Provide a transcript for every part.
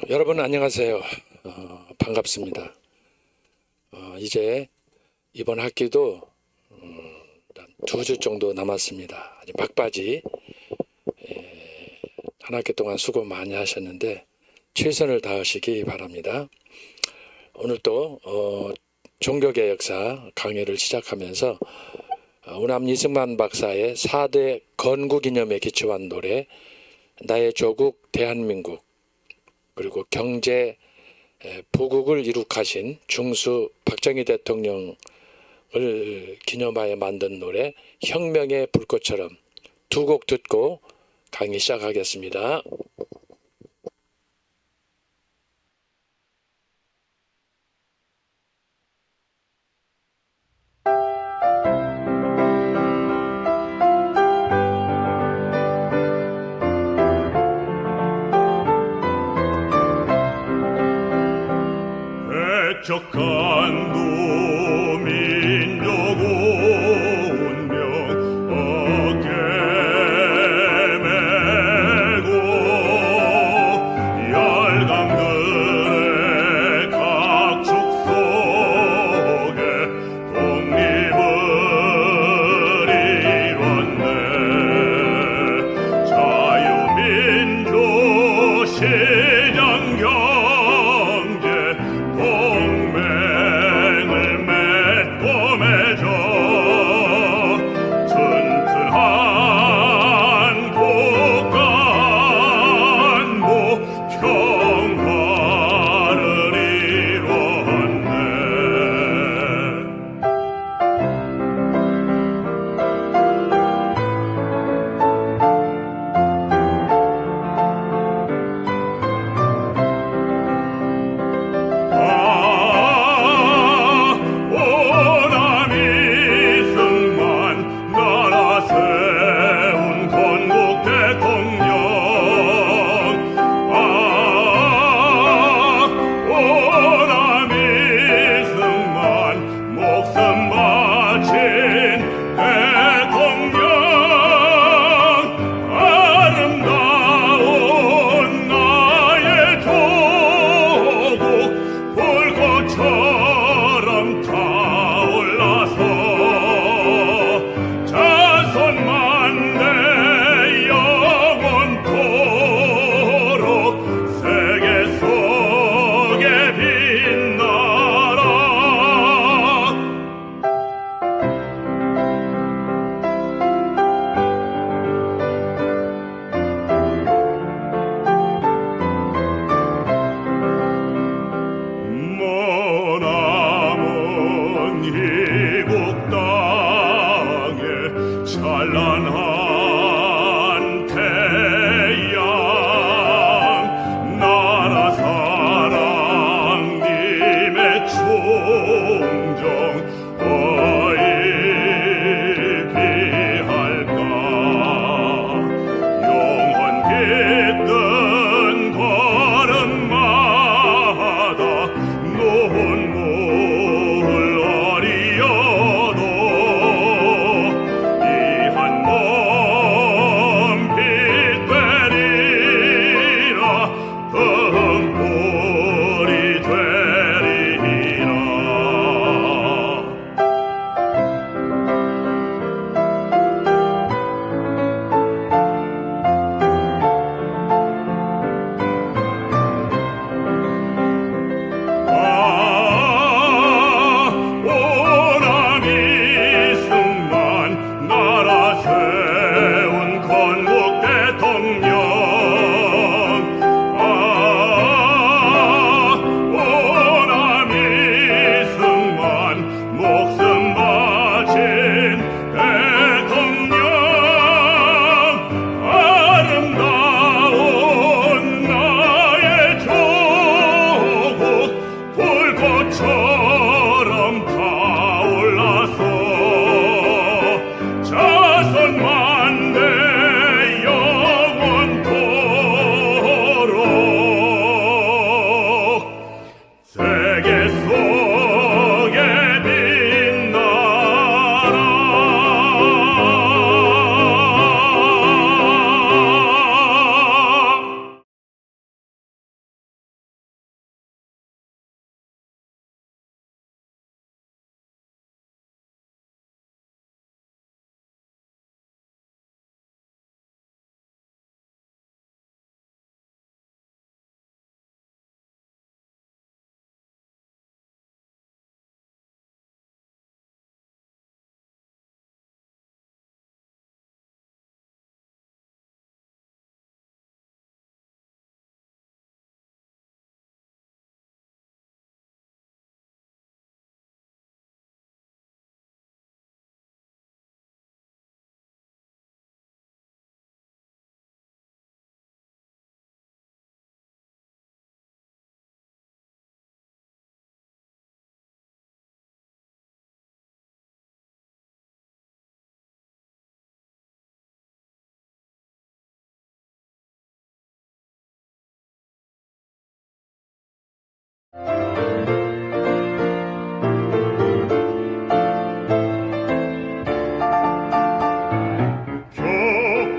여러분 안녕하세요. 반갑습니다. 이제 이번 학기도 2주 정도 남았습니다. 아직 막바지. 한 학기 동안 수고 많이 하셨는데 최선을 다하시기 바랍니다. 오늘 또 종교계 역사 강의를 시작하면서 우남 이승만 박사의 4대 건국이념에 기초한 노래 나의 조국 대한민국, 그리고 경제 부국을 이룩하신 중수 박정희 대통령을 기념하여 만든 노래 혁명의 불꽃처럼 두 곡 듣고 강의 시작하겠습니다. 적한 도민족 운명 어깨 메고 열강들의 각축 속에 독립을 이뤘네. 자유민주 시장 경제 동맹을 맺고 맺어 튼튼한 국가 안보 평화를 이뤘네.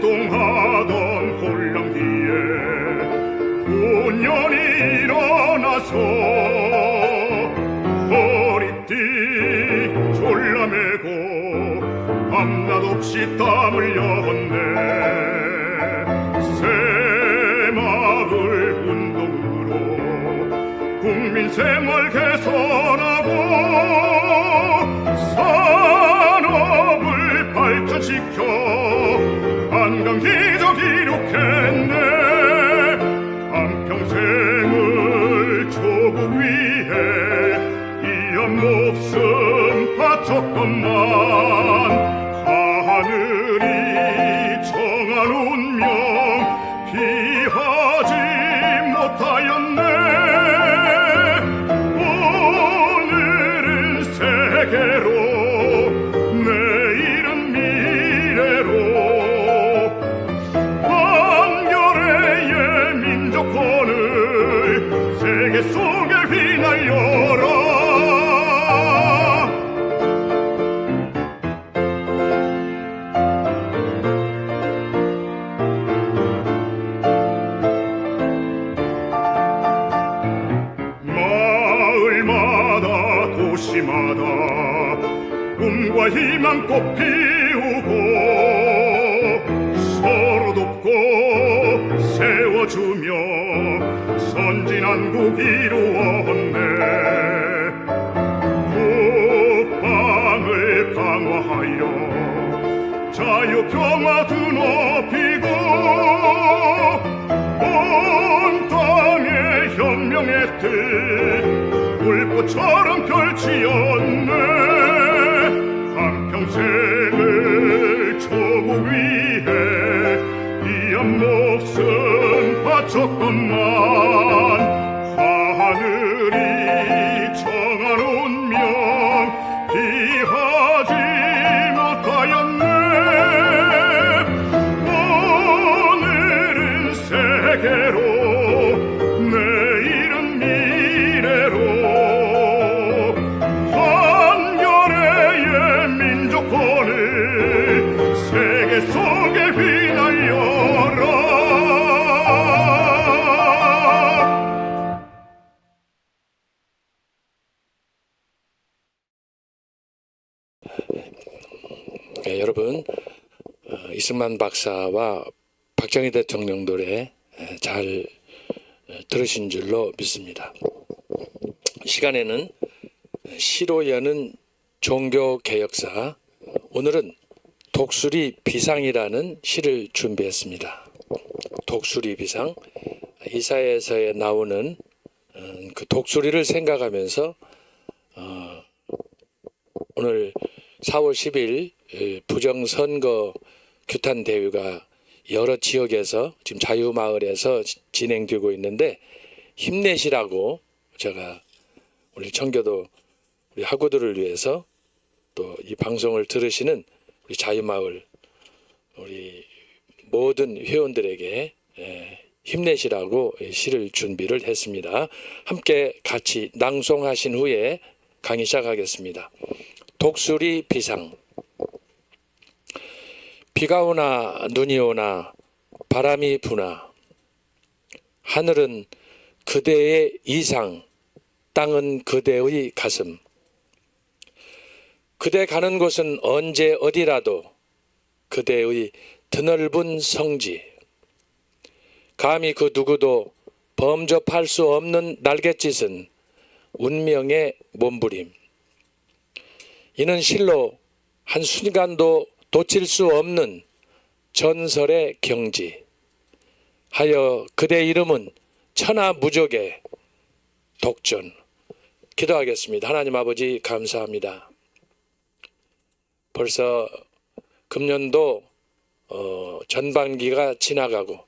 격동하던 혼란 뒤에 혼연이 일어나서 허리띠 졸라매고 밤낮 없이 땀 흘렸네. 새마을 운동으로 국민 생활 개선하고 산업을 발전시켜 관광 기적 이룩했네. 한평생을 조국 위해 이한 목숨 바쳤건만 하늘이 정한 운명 피하지 못하였네. 오늘은 세계로 내일은 미래로 한겨레의 민족혼을 세계 속에 휘날려라. 마을마다 도시마다 꿈과 희망 꽃 피우고 서로 돕고 세워주며 선진한국 이루었네. 국방을 강화하여 자유평화 드높이고 온 땅에 혁명의 뜻 불꽃처럼 펼치었네. 한평생을 조국 위해 이한 목숨 바쳤건만 하늘이 정한 운명 피하지 못하였네. 오늘은 세계로 내일은 미래로 한겨레의 민족혼을 세계 속에 휘날려라. 네, 여러분 이승만 박사와 박정희 대통령 노래 잘 들으신 줄로 믿습니다. 이 시간에는 시로 여는 종교개혁사, 오늘은 독수리 비상이라는 시를 준비했습니다. 독수리 비상, 이사야서에 나오는 그 독수리를 생각하면서 오늘 4월 10일 부정선거 규탄 대회가 여러 지역에서 지금 자유마을에서 진행되고 있는데 힘내시라고 제가 우리 청교도 우리 학우들을 위해서 또 이 방송을 들으시는 우리 자유마을 우리 모든 회원들에게 힘내시라고 시를 준비를 했습니다. 함께 같이 낭송하신 후에 강의 시작하겠습니다. 독수리 비상. 비가 오나 눈이 오나 바람이 부나 하늘은 그대의 이상, 땅은 그대의 가슴. 그대 가는 곳은 언제 어디라도 그대의 드넓은 성지. 감히 그 누구도 범접할 수 없는 날갯짓은 운명의 몸부림. 이는 실로 한순간도 도칠 수 없는 전설의 경지. 하여 그대 이름은 천하무적의 독전. 기도하겠습니다. 하나님 아버지 감사합니다. 벌써 금년도 전반기가 지나가고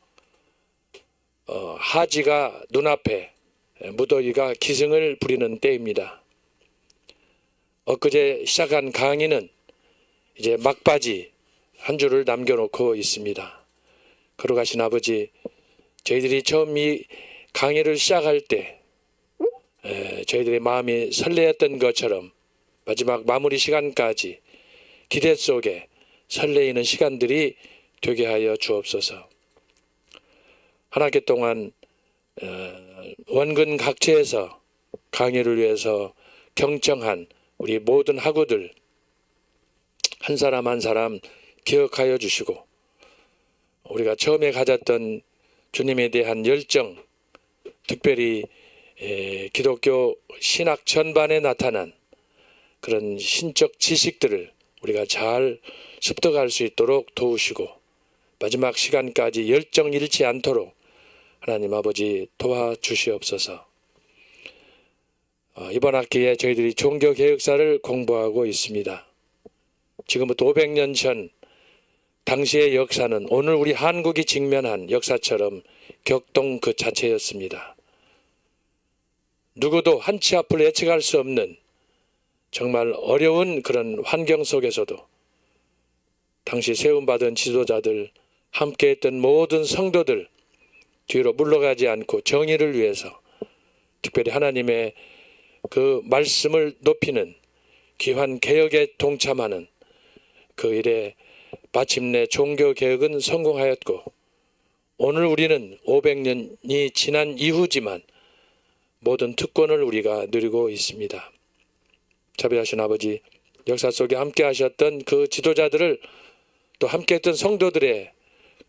하지가 눈앞에 무더위가 기승을 부리는 때입니다. 엊그제 시작한 강의는 이제 막바지 한 주를 남겨놓고 있습니다. 걸어가신 아버지, 저희들이 처음 이 강의를 시작할 때 저희들의 마음이 설레었던 것처럼 마지막 마무리 시간까지 기대 속에 설레이는 시간들이 되게 하여 주옵소서. 한 학기 동안 원근 각처에서 강의를 위해서 경청한 우리 모든 학우들 한 사람 한 사람 기억하여 주시고, 우리가 처음에 가졌던 주님에 대한 열정, 특별히 기독교 신학 전반에 나타난 그런 신적 지식들을 우리가 잘 습득할 수 있도록 도우시고, 마지막 시간까지 열정 잃지 않도록 하나님 아버지 도와주시옵소서. 이번 학기에 저희들이 종교개혁사를 공부하고 있습니다. 지금부터 500년 전 당시의 역사는 오늘 우리 한국이 직면한 역사처럼 격동 그 자체였습니다. 누구도 한 치 앞을 예측할 수 없는 정말 어려운 그런 환경 속에서도 당시 세움받은 지도자들, 함께했던 모든 성도들 뒤로 물러가지 않고 정의를 위해서, 특별히 하나님의 그 말씀을 높이는 귀한 개혁에 동참하는 그 일에 마침내 종교개혁은 성공하였고, 오늘 우리는 500년이 지난 이후지만 모든 특권을 우리가 누리고 있습니다. 자비하신 아버지, 역사 속에 함께 하셨던 그 지도자들을, 또 함께 했던 성도들의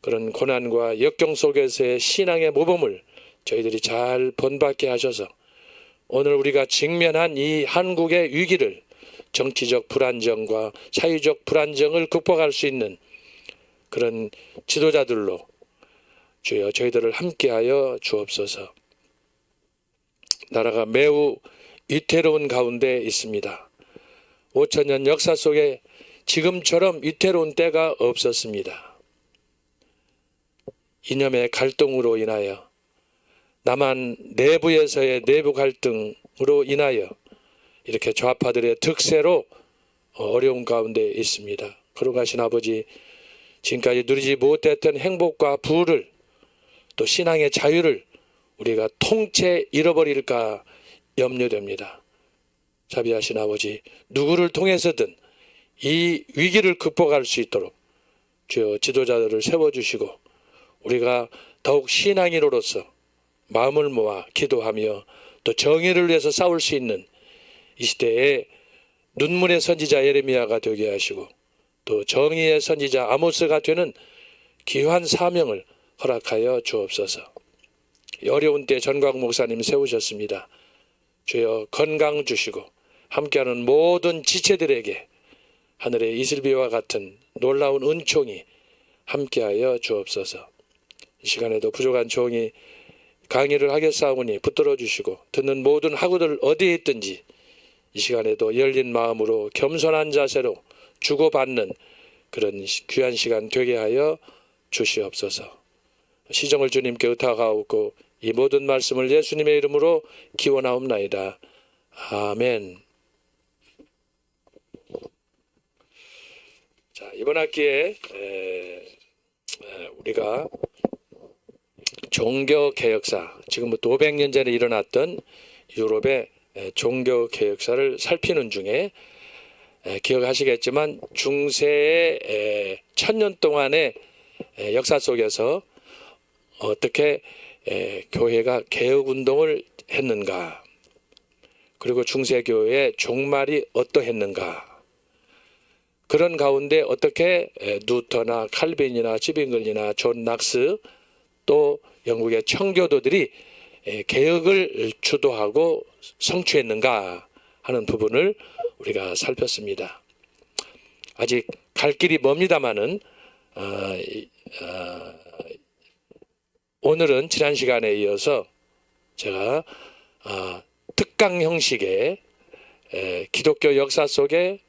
그런 고난과 역경 속에서의 신앙의 모범을 저희들이 잘 본받게 하셔서 오늘 우리가 직면한 이 한국의 위기를, 정치적 불안정과 사회적 불안정을 극복할 수 있는 그런 지도자들로 주여 저희들을 함께하여 주옵소서. 나라가 매우 위태로운 가운데 있습니다. 5천년 역사 속에 지금처럼 위태로운 때가 없었습니다. 이념의 갈등으로 인하여, 남한 내부에서의 내부 갈등으로 인하여 이렇게 좌파들의 득세로 어려운 가운데 있습니다. 거룩하신 아버지, 지금까지 누리지 못했던 행복과 부를, 또 신앙의 자유를 우리가 통째 잃어버릴까 염려됩니다. 자비하신 아버지, 누구를 통해서든 이 위기를 극복할 수 있도록 주여 지도자들을 세워주시고, 우리가 더욱 신앙인으로서 마음을 모아 기도하며 또 정의를 위해서 싸울 수 있는 이 시대에 눈물의 선지자 예레미야가 되게 하시고, 또 정의의 선지자 아모스가 되는 귀한 사명을 허락하여 주옵소서. 어려운 때 전광 목사님 세우셨습니다. 주여 건강 주시고 함께하는 모든 지체들에게 하늘의 이슬비와 같은 놀라운 은총이 함께하여 주옵소서. 이 시간에도 부족한 종이 강의를 하겠사오니 붙들어 주시고, 듣는 모든 학우들 어디에 있든지 이 시간에도 열린 마음으로 겸손한 자세로 주고받는 그런 귀한 시간 되게 하여 주시옵소서. 시정을 주님께 의탁하옵고 이 모든 말씀을 예수님의 이름으로 기원하옵나이다. 아멘. 자, 이번 학기에 우리가 종교개혁사, 지금부터 500년 전에 일어났던 유럽의 종교개혁사를 살피는 중에 기억하시겠지만 중세의 1000년 동안의 역사 속에서 어떻게 교회가 개혁운동을 했는가, 그리고 중세교회의 종말이 어떠했는가, 그런 가운데 어떻게 누터나 칼빈이나 지빙글이나 존 낙스, 또 영국의 청교도들이 개혁을 주도하고 성취했는가 하는 부분을 우리가 살폈습니다. 아직 갈 길이 멉니다마는 오늘은 지난 시간에 이어서 제가 특강 형식의 기독교 역사 속에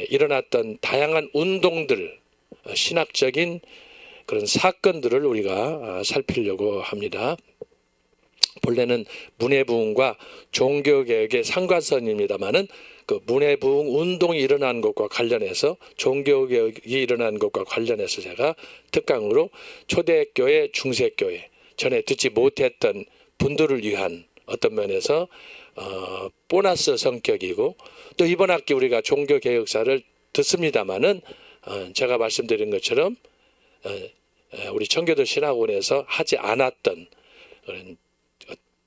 일어났던 다양한 운동들, 신학적인 그런 사건들을 우리가 살피려고 합니다. 본래는 문해부흥과 종교개혁의 상관선입니다마는 그 문해부흥 운동이 일어난 것과 관련해서, 종교개혁이 일어난 것과 관련해서 제가 특강으로 초대교회, 중세교회, 전에 듣지 못했던 분들을 위한 어떤 면에서 보너스 성격이고, 또 이번 학기 우리가 종교개혁사를 듣습니다마는 제가 말씀드린 것처럼 우리 청교도 신학원에서 하지 않았던 그런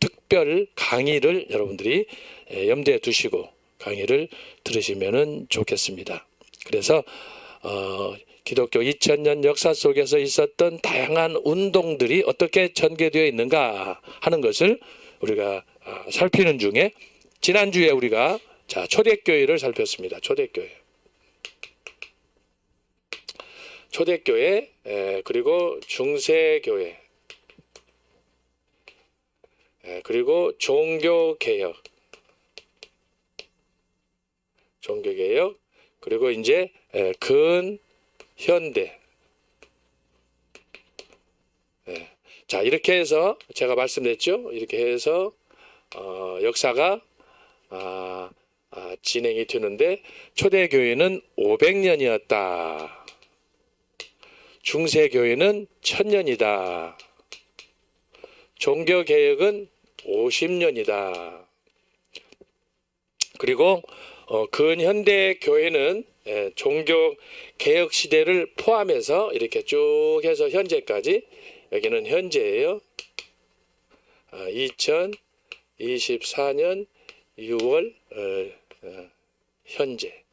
특별 강의를 여러분들이 염두에 두시고 강의를 들으시면 좋겠습니다. 그래서 기독교 2000년 역사 속에서 있었던 다양한 운동들이 어떻게 전개되어 있는가 하는 것을 우리가 살피는 중에, 지난주에 우리가 초대교회를 살폈습니다. 초대교회, 그리고 중세교회, 그리고 종교개혁, 그리고 이제 근현대. 자, 이렇게 해서 제가 말씀드렸죠. 이렇게 해서 역사가 진행이 되는데, 초대교회는 500년이었다. 중세교회는 1000년이다. 종교개혁은 50년이다. 그리고 근현대 교회는 종교개혁 시대를 포함해서 이렇게 쭉 해서 현재까지, 여기는 현재예요. 2024년 6월 현재.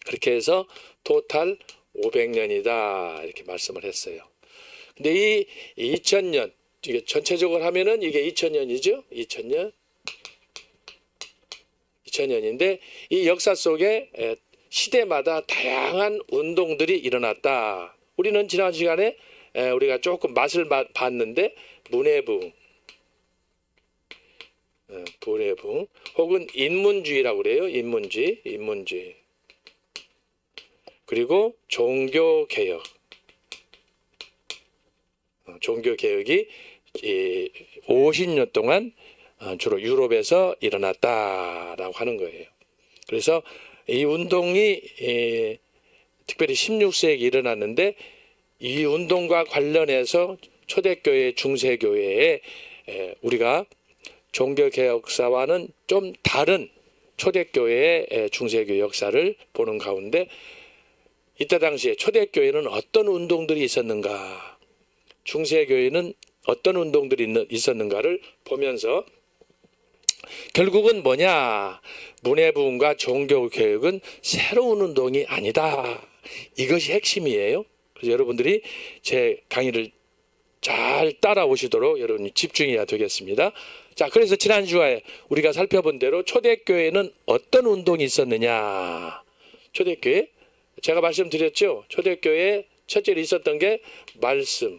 그렇게 해서 토탈 500년이다 이렇게 말씀을 했어요. 근데 이 2000년, 이게 전체적으로 하면은 이게 2000년이죠. 2000년인데 이 역사 속에 시대마다 다양한 운동들이 일어났다. 우리는 지난 시간에 우리가 조금 맛을 봤는데, 문해부, 혹은 인문주의라고 그래요. 인문주의. 그리고 종교개혁. 종교개혁이 50년 동안 주로 유럽에서 일어났다라고 하는 거예요. 그래서 이 운동이 특별히 16세기에 일어났는데, 이 운동과 관련해서 초대교회, 중세교회에 우리가 종교개혁사와는 좀 다른 초대교회의 중세교회 역사를 보는 가운데, 이때 당시에 초대교회는 어떤 운동들이 있었는가, 중세교회는 어떤 운동들이 있었는가를 보면서, 결국은 뭐냐, 문해부흥과 종교개혁은 새로운 운동이 아니다. 이것이 핵심이에요. 그래서 여러분들이 제 강의를 잘 따라오시도록 여러분이 집중해야 되겠습니다. 자, 그래서 지난주에 우리가 살펴본 대로 초대교회는 어떤 운동이 있었느냐. 초대교회, 제가 말씀드렸죠. 초대교회에 첫째로 있었던 게 말씀,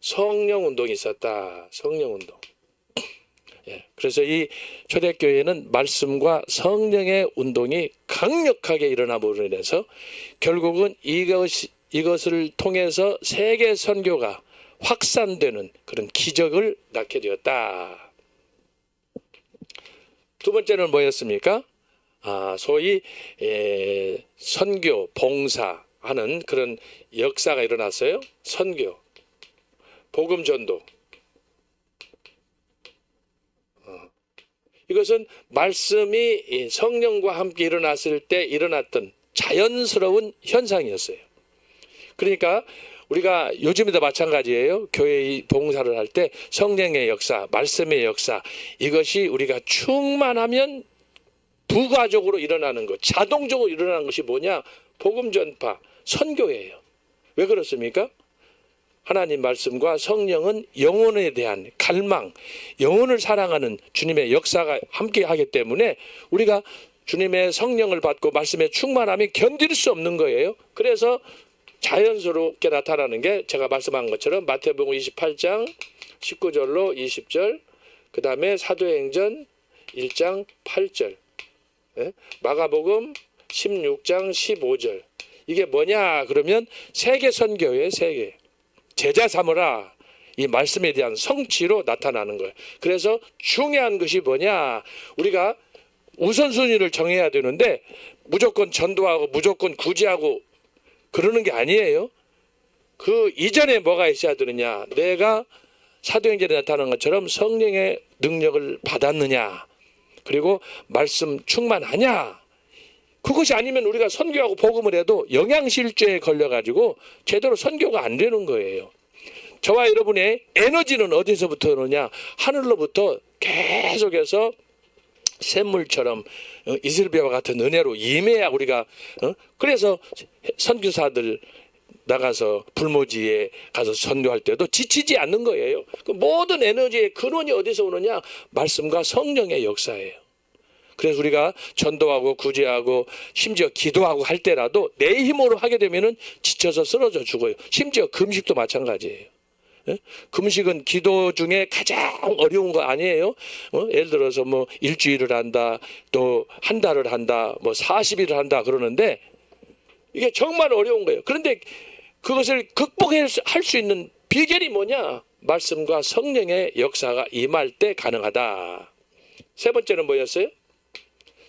성령운동이 있었다. 성령운동. 그래서 이 초대교회는 말씀과 성령의 운동이 강력하게 일어남으로 인해서 결국은 이것을 통해서 세계 선교가 확산되는 그런 기적을 낳게 되었다. 두 번째는 뭐였습니까? 소위 선교, 봉사하는 그런 역사가 일어났어요. 선교, 복음 전도. 이것은 말씀이 성령과 함께 일어났을 때 일어났던 자연스러운 현상이었어요. 그러니까 우리가 요즘에도 마찬가지예요. 교회 봉사를 할 때 성령의 역사, 말씀의 역사, 이것이 우리가 충만하면 부가적으로 일어나는 것, 자동적으로 일어나는 것이 뭐냐? 복음 전파, 선교예요. 왜 그렇습니까? 하나님 말씀과 성령은 영혼에 대한 갈망, 영혼을 사랑하는 주님의 역사가 함께 하기 때문에 우리가 주님의 성령을 받고 말씀에 충만함이 견딜 수 없는 거예요. 그래서 자연스럽게 나타나는 게 제가 말씀한 것처럼 마태복음 28장 19절로 20절, 그 다음에 사도행전 1장 8절, 마가복음 16장 15절. 이게 뭐냐 그러면 세계 선교예요. 세계. 제자 삼으라, 이 말씀에 대한 성취로 나타나는 거예요. 그래서 중요한 것이 뭐냐, 우리가 우선순위를 정해야 되는데 무조건 전도하고 무조건 구제하고 그러는 게 아니에요. 그 이전에 뭐가 있어야 되느냐? 내가 사도행전에 나타난 것처럼 성령의 능력을 받았느냐? 그리고 말씀 충만하냐? 그것이 아니면 우리가 선교하고 복음을 해도 영양실조에 걸려가지고 제대로 선교가 안 되는 거예요. 저와 여러분의 에너지는 어디서부터 오느냐? 하늘로부터 계속해서 샘물처럼 이슬비와 같은 은혜로 임해야 우리가 그래서 선교사들 나가서 불모지에 가서 선교할 때도 지치지 않는 거예요. 그 모든 에너지의 근원이 어디서 오느냐? 말씀과 성령의 역사예요. 그래서 우리가 전도하고 구제하고 심지어 기도하고 할 때라도 내 힘으로 하게 되면은 지쳐서 쓰러져 죽어요. 심지어 금식도 마찬가지예요. 금식은 기도 중에 가장 어려운 거 아니에요? 예를 들어서 뭐 일주일을 한다, 또 한 달을 한다, 뭐 40일을 한다 그러는데 이게 정말 어려운 거예요. 그런데 그것을 극복할 수 있는 비결이 뭐냐? 말씀과 성령의 역사가 임할 때 가능하다. 세 번째는 뭐였어요?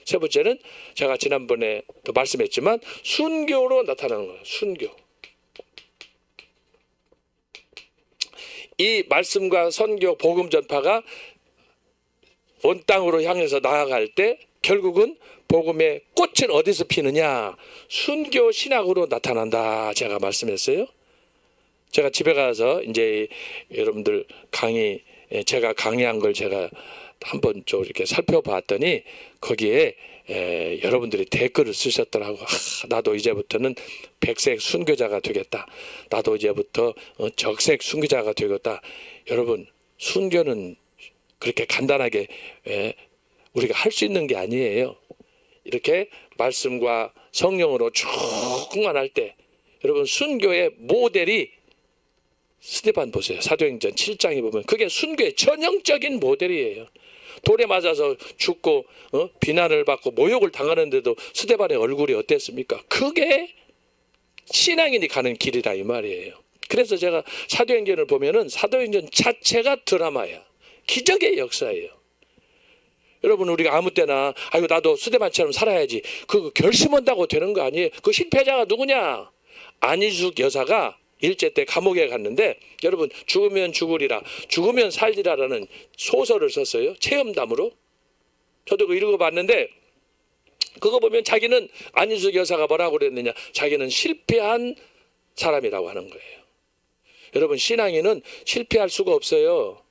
세 번째는 제가 지난번에 또 말씀했지만 순교로 나타나는 거예요. 순교. 이 말씀과 선교 복음 전파가 온 땅으로 향해서 나아갈 때 결국은 복음의 꽃은 어디서 피느냐? 순교 신학으로 나타난다. 제가 말씀했어요. 제가 집에 가서 이제 여러분들 제가 강의한 걸 제가 한번 좀 이렇게 살펴봤더니 거기에 여러분들이 댓글을 쓰셨더라고. 나도 이제부터는 백색 순교자가 되겠다. 나도 이제부터 적색 순교자가 되겠다. 여러분, 순교는 그렇게 간단하게 우리가 할 수 있는 게 아니에요. 이렇게 말씀과 성령으로 충만할 때 여러분 순교의 모델이 스데반 보세요. 사도행전 7장에 보면 그게 순교의 전형적인 모델이에요. 돌에 맞아서 죽고 비난을 받고 모욕을 당하는데도 스데반의 얼굴이 어땠습니까? 그게 신앙인이 가는 길이라 이 말이에요. 그래서 제가 사도행전을 보면은 사도행전 자체가 드라마야. 기적의 역사예요. 여러분 우리가 아무 때나 아이고 나도 스데반처럼 살아야지 그 결심한다고 되는 거 아니에요. 그 실패자가 누구냐? 안희숙 여사가 일제 때 감옥에 갔는데 여러분 죽으면 죽으리라 죽으면 살리라라는 소설을 썼어요. 체험담으로. 저도 그거 읽어봤는데 그거 보면 자기는 안희숙 여사가 뭐라고 그랬느냐? 자기는 실패한 사람이라고 하는 거예요. 여러분 신앙인은 실패할 수가 없어요.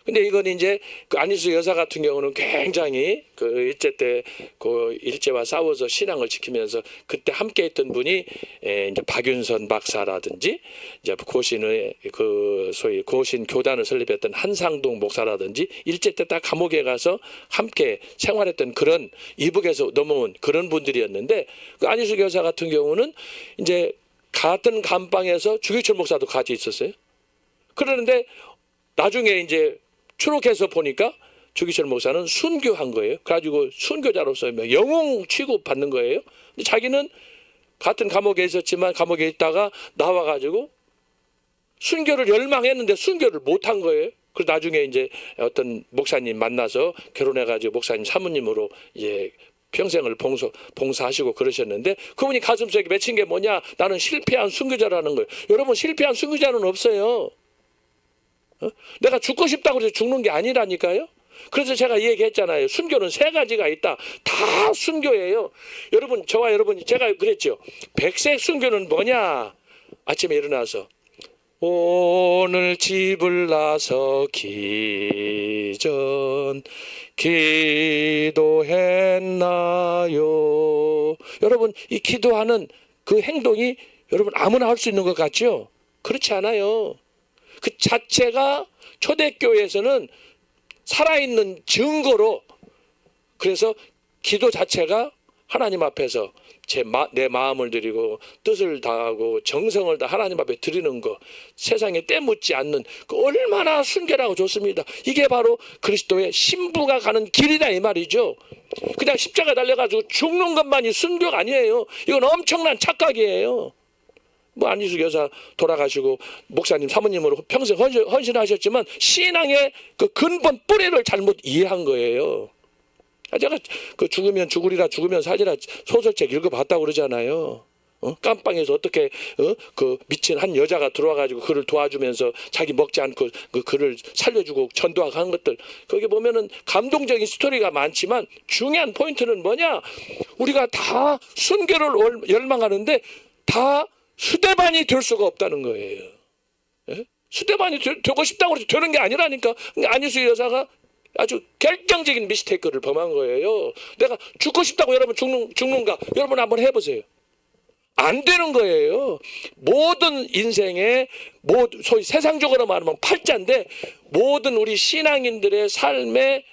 근데 이건 이제 그 안희숙 여사 같은 경우는 굉장히 그 일제 때 그 일제와 싸워서 신앙을 지키면서 그때 함께했던 분이 이제 박윤선 박사라든지 이제 고신의 그 소위 고신 교단을 설립했던 한상동 목사라든지 일제 때 딱 감옥에 가서 함께 생활했던 그런 이북에서 넘어온 그런 분들이었는데 그 안희숙 여사 같은 경우는 이제 같은 감방에서 주기철 목사도 같이 있었어요. 그러는데 나중에 이제 추록해서 보니까 주기철 목사는 순교한 거예요. 그래가지고 순교자로서 영웅 취급받는 거예요. 근데 자기는 같은 감옥에 있었지만 감옥에 있다가 나와가지고 순교를 열망했는데 순교를 못한 거예요. 그래서 나중에 이제 어떤 목사님 만나서 결혼해가지고 목사님 사모님으로 이제 평생을 봉사하시고 그러셨는데 그분이 가슴속에 맺힌 게 뭐냐? 나는 실패한 순교자라는 거예요. 여러분 실패한 순교자는 없어요. 내가 죽고 싶다고 해서 죽는 게 아니라니까요. 그래서 제가 얘기했잖아요. 순교는 세 가지가 있다. 다 순교예요. 여러분 저와 여러분이 제가 그랬죠. 백색 순교는 뭐냐? 아침에 일어나서 오늘 집을 나서기 전 기도했나요? 여러분 이 기도하는 그 행동이 여러분 아무나 할 수 있는 것 같죠? 그렇지 않아요. 그 자체가 초대교회에서는 살아있는 증거로 그래서 기도 자체가 하나님 앞에서 내 마음을 드리고 뜻을 다하고 정성을 다 하나님 앞에 드리는 거 세상에 때묻지 않는 그 얼마나 순결하고 좋습니다. 이게 바로 그리스도의 신부가 가는 길이다 이 말이죠. 그냥 십자가 달려가지고 죽는 것만이 순교가 아니에요. 이건 엄청난 착각이에요. 뭐 안희숙 여사 돌아가시고 목사님 사모님으로 평생 헌신하셨지만 신앙의 그 근본 뿌리를 잘못 이해한 거예요. 제가 그 죽으면 죽으리라 죽으면 살리라 소설책 읽어봤다고 그러잖아요. 깜빵에서 어떻게 그 미친 한 여자가 들어와가지고 그를 도와주면서 자기 먹지 않고 그를 살려주고 전도하고 하는 것들, 거기 보면은 감동적인 스토리가 많지만 중요한 포인트는 뭐냐? 우리가 다 순교를 열망하는데 다 스데반이 될 수가 없다는 거예요. 예? 스데반이 되고 싶다고 해서 되는 게 아니라니까. 안희수 여사가 아주 결정적인 미스테이크를 범한 거예요. 내가 죽고 싶다고 여러분 죽는가? 여러분 한번 해보세요. 안 되는 거예요. 모든 인생의 소위 세상적으로 말하면 팔자인데, 모든 우리 신앙인들의 삶의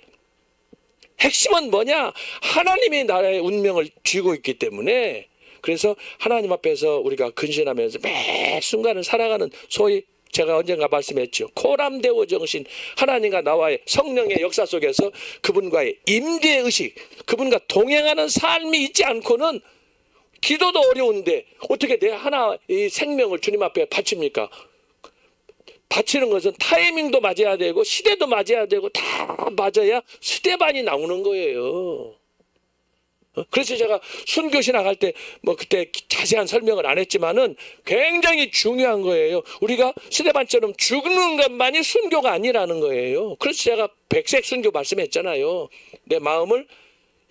핵심은 뭐냐? 하나님이 나의 운명을 쥐고 있기 때문에, 그래서 하나님 앞에서 우리가 근신하면서 매 순간을 살아가는, 소위 제가 언젠가 말씀했죠. 코람데오 정신, 하나님과 나와의 성령의 역사 속에서 그분과의 임재 의식, 그분과 동행하는 삶이 있지 않고는 기도도 어려운데 어떻게 내 하나의 생명을 주님 앞에 바칩니까? 바치는 것은 타이밍도 맞아야 되고 시대도 맞아야 되고 다 맞아야 스데반이 나오는 거예요. 그래서 제가 순교 신학할 때 뭐 그때 자세한 설명을 안 했지만은 굉장히 중요한 거예요. 우리가 스데반처럼 죽는 것만이 순교가 아니라는 거예요. 그래서 제가 백색 순교 말씀했잖아요. 내 마음을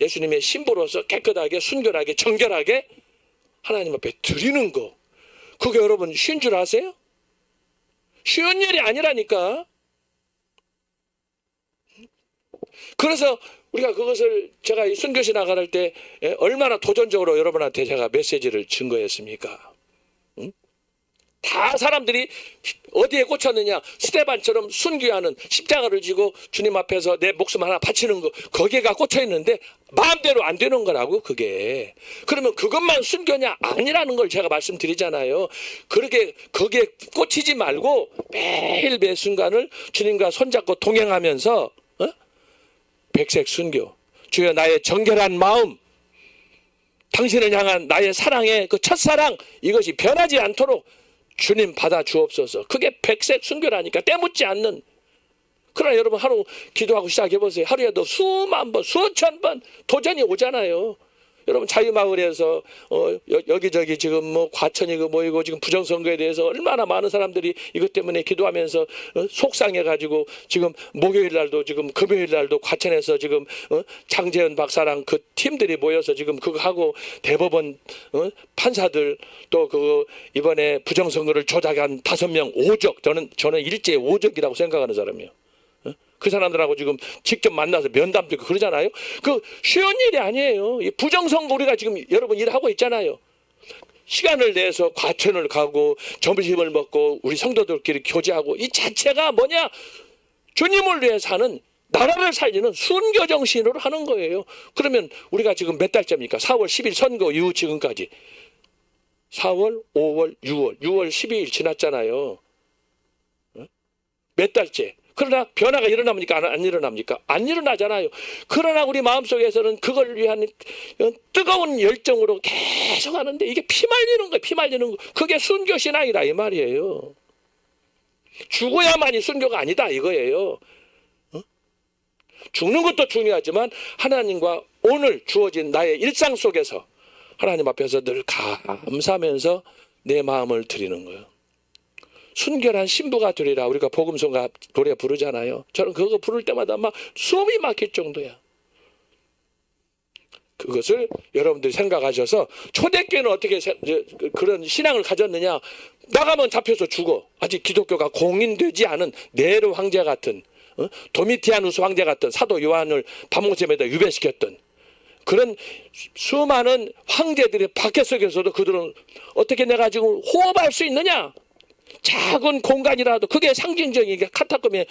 예수님의 신부로서 깨끗하게 순결하게 정결하게 하나님 앞에 드리는 거, 그게 여러분 쉬운 줄 아세요? 쉬운 일이 아니라니까. 그래서 우리가 그것을 제가 이 순교시 나갈 때 얼마나 도전적으로 여러분한테 제가 메시지를 증거했습니까? 다 사람들이 어디에 꽂혔느냐? 스데반처럼 순교하는, 십자가를 지고 주님 앞에서 내 목숨 하나 바치는 거, 거기에가 꽂혀 있는데 마음대로 안 되는 거라고. 그게 그러면 그것만 순교냐? 아니라는 걸 제가 말씀드리잖아요. 그렇게 거기에 꽂히지 말고 매일 매 순간을 주님과 손잡고 동행하면서 백색 순교, 주여 나의 정결한 마음, 당신을 향한 나의 사랑의 그 첫사랑, 이것이 변하지 않도록 주님 받아 주옵소서. 그게 백색 순교라니까. 때묻지 않는. 그러나 여러분 하루 기도하고 시작해 보세요. 하루에도 수만 번, 수천 번 도전이 오잖아요. 여러분 자유마을에서 여기저기 지금 뭐 과천이고 뭐이고 지금 부정선거에 대해서 얼마나 많은 사람들이 이것 때문에 기도하면서 속상해가지고 지금 목요일 날도 지금 금요일 날도 과천에서 지금 장재현 박사랑 그 팀들이 모여서 지금 그거 하고, 대법원 판사들 또 그거 이번에 부정선거를 조작한 5명 5적, 저는 일제의 5적이라고 생각하는 사람이에요. 그 사람들하고 지금 직접 만나서 면담도 있고 그러잖아요. 그 쉬운 일이 아니에요. 이 부정선거 우리가 지금 여러분 일하고 있잖아요. 시간을 내서 과천을 가고 점심을 먹고 우리 성도들끼리 교제하고, 이 자체가 뭐냐? 주님을 위해 사는, 나라를 살리는 순교 정신으로 하는 거예요. 그러면 우리가 지금 몇 달째입니까? 4월 10일 선거 이후 지금까지 4월, 5월, 6월 12일 지났잖아요. 몇 달째. 그러나 변화가 일어납니까? 안 일어납니까? 안 일어나잖아요. 그러나 우리 마음속에서는 그걸 위한 뜨거운 열정으로 계속 하는데, 이게 피 말리는 거예요. 피 말리는 거. 그게 순교 신앙이다 이 말이에요. 죽어야만이 순교가 아니다 이거예요. 죽는 것도 중요하지만 하나님과 오늘 주어진 나의 일상 속에서 하나님 앞에서 늘 감사하면서 내 마음을 드리는 거예요. 순결한 신부가 되리라 우리가 복음성가 노래 부르잖아요. 저는 그거 부를 때마다 막 숨이 막힐 정도야. 그것을 여러분들이 생각하셔서, 초대교회는 어떻게 그런 신앙을 가졌느냐? 나가면 잡혀서 죽어. 아직 기독교가 공인되지 않은 네로 황제 같은, 도미티아누스 황제 같은 사도 요한을 밤모섬에다 유배시켰던 그런 수많은 황제들의 박해 속에서도 그들은 어떻게 내가 지금 호흡할 수 있느냐? 작은 공간이라도 그게 상징적인 게 카타콤의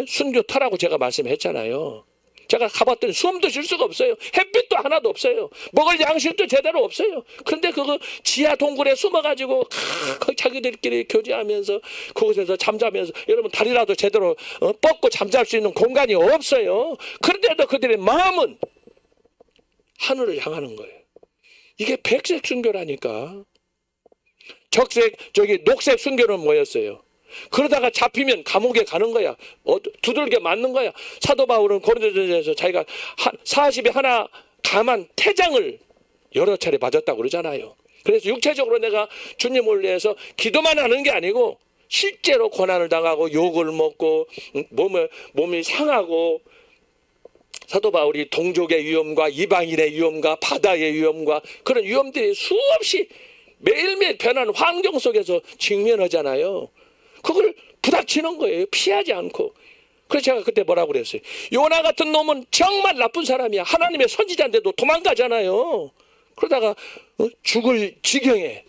순교터라고 제가 말씀했잖아요. 제가 가봤더니 숨도 쉴 수가 없어요. 햇빛도 하나도 없어요. 먹을 양식도 제대로 없어요. 그런데 그거 지하 동굴에 숨어가지고 자기들끼리 교제하면서 그곳에서 잠자면서, 여러분 다리라도 제대로 뻗고 잠잘 수 있는 공간이 없어요. 그런데도 그들의 마음은 하늘을 향하는 거예요. 이게 백색 순교라니까. 녹색 순교는 뭐였어요? 그러다가 잡히면 감옥에 가는 거야. 두들겨 맞는 거야. 사도 바울은 고린도전서에서 자기가 40에 하나 감한 태장을 여러 차례 맞았다고 그러잖아요. 그래서 육체적으로 내가 주님을 위해서 기도만 하는 게 아니고 실제로 고난을 당하고 욕을 먹고 몸이 상하고, 사도 바울이 동족의 위험과 이방인의 위험과 바다의 위험과 그런 위험들이 수없이 매일매일 변하는 환경 속에서 직면하잖아요. 그걸 부닥치는 거예요. 피하지 않고. 그래서 제가 그때 뭐라고 그랬어요. 요나 같은 놈은 정말 나쁜 사람이야. 하나님의 선지자인데도 도망가잖아요. 그러다가 죽을 지경에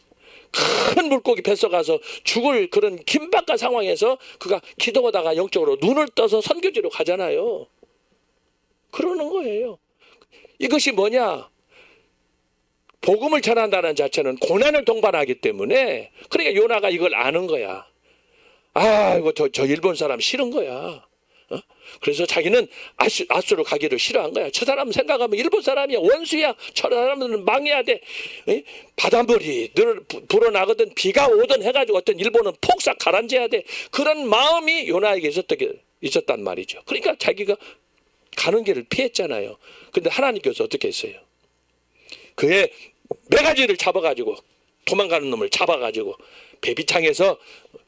큰 물고기 뱃속가서 죽을 그런 긴박한 상황에서 그가 기도하다가 영적으로 눈을 떠서 선교지로 가잖아요. 그러는 거예요. 이것이 뭐냐? 복음을 전한다는 자체는 고난을 동반하기 때문에, 그러니까 요나가 이걸 아는 거야. 아, 이거 저 일본 사람 싫은 거야. 그래서 자기는 아수로 가기를 싫어한 거야. 저 사람 생각하면 일본 사람이야, 원수야. 저 사람은 망해야 돼. 바닷물이 늘 불어나거든, 비가 오든 해가지고 어떤 일본은 폭삭 가라앉아야 돼. 그런 마음이 요나에게 있었단 말이죠. 그러니까 자기가 가는 길을 피했잖아요. 근데 하나님께서 어떻게 했어요? 그의 매가지를 잡아가지고, 도망가는 놈을 잡아가지고 배비창에서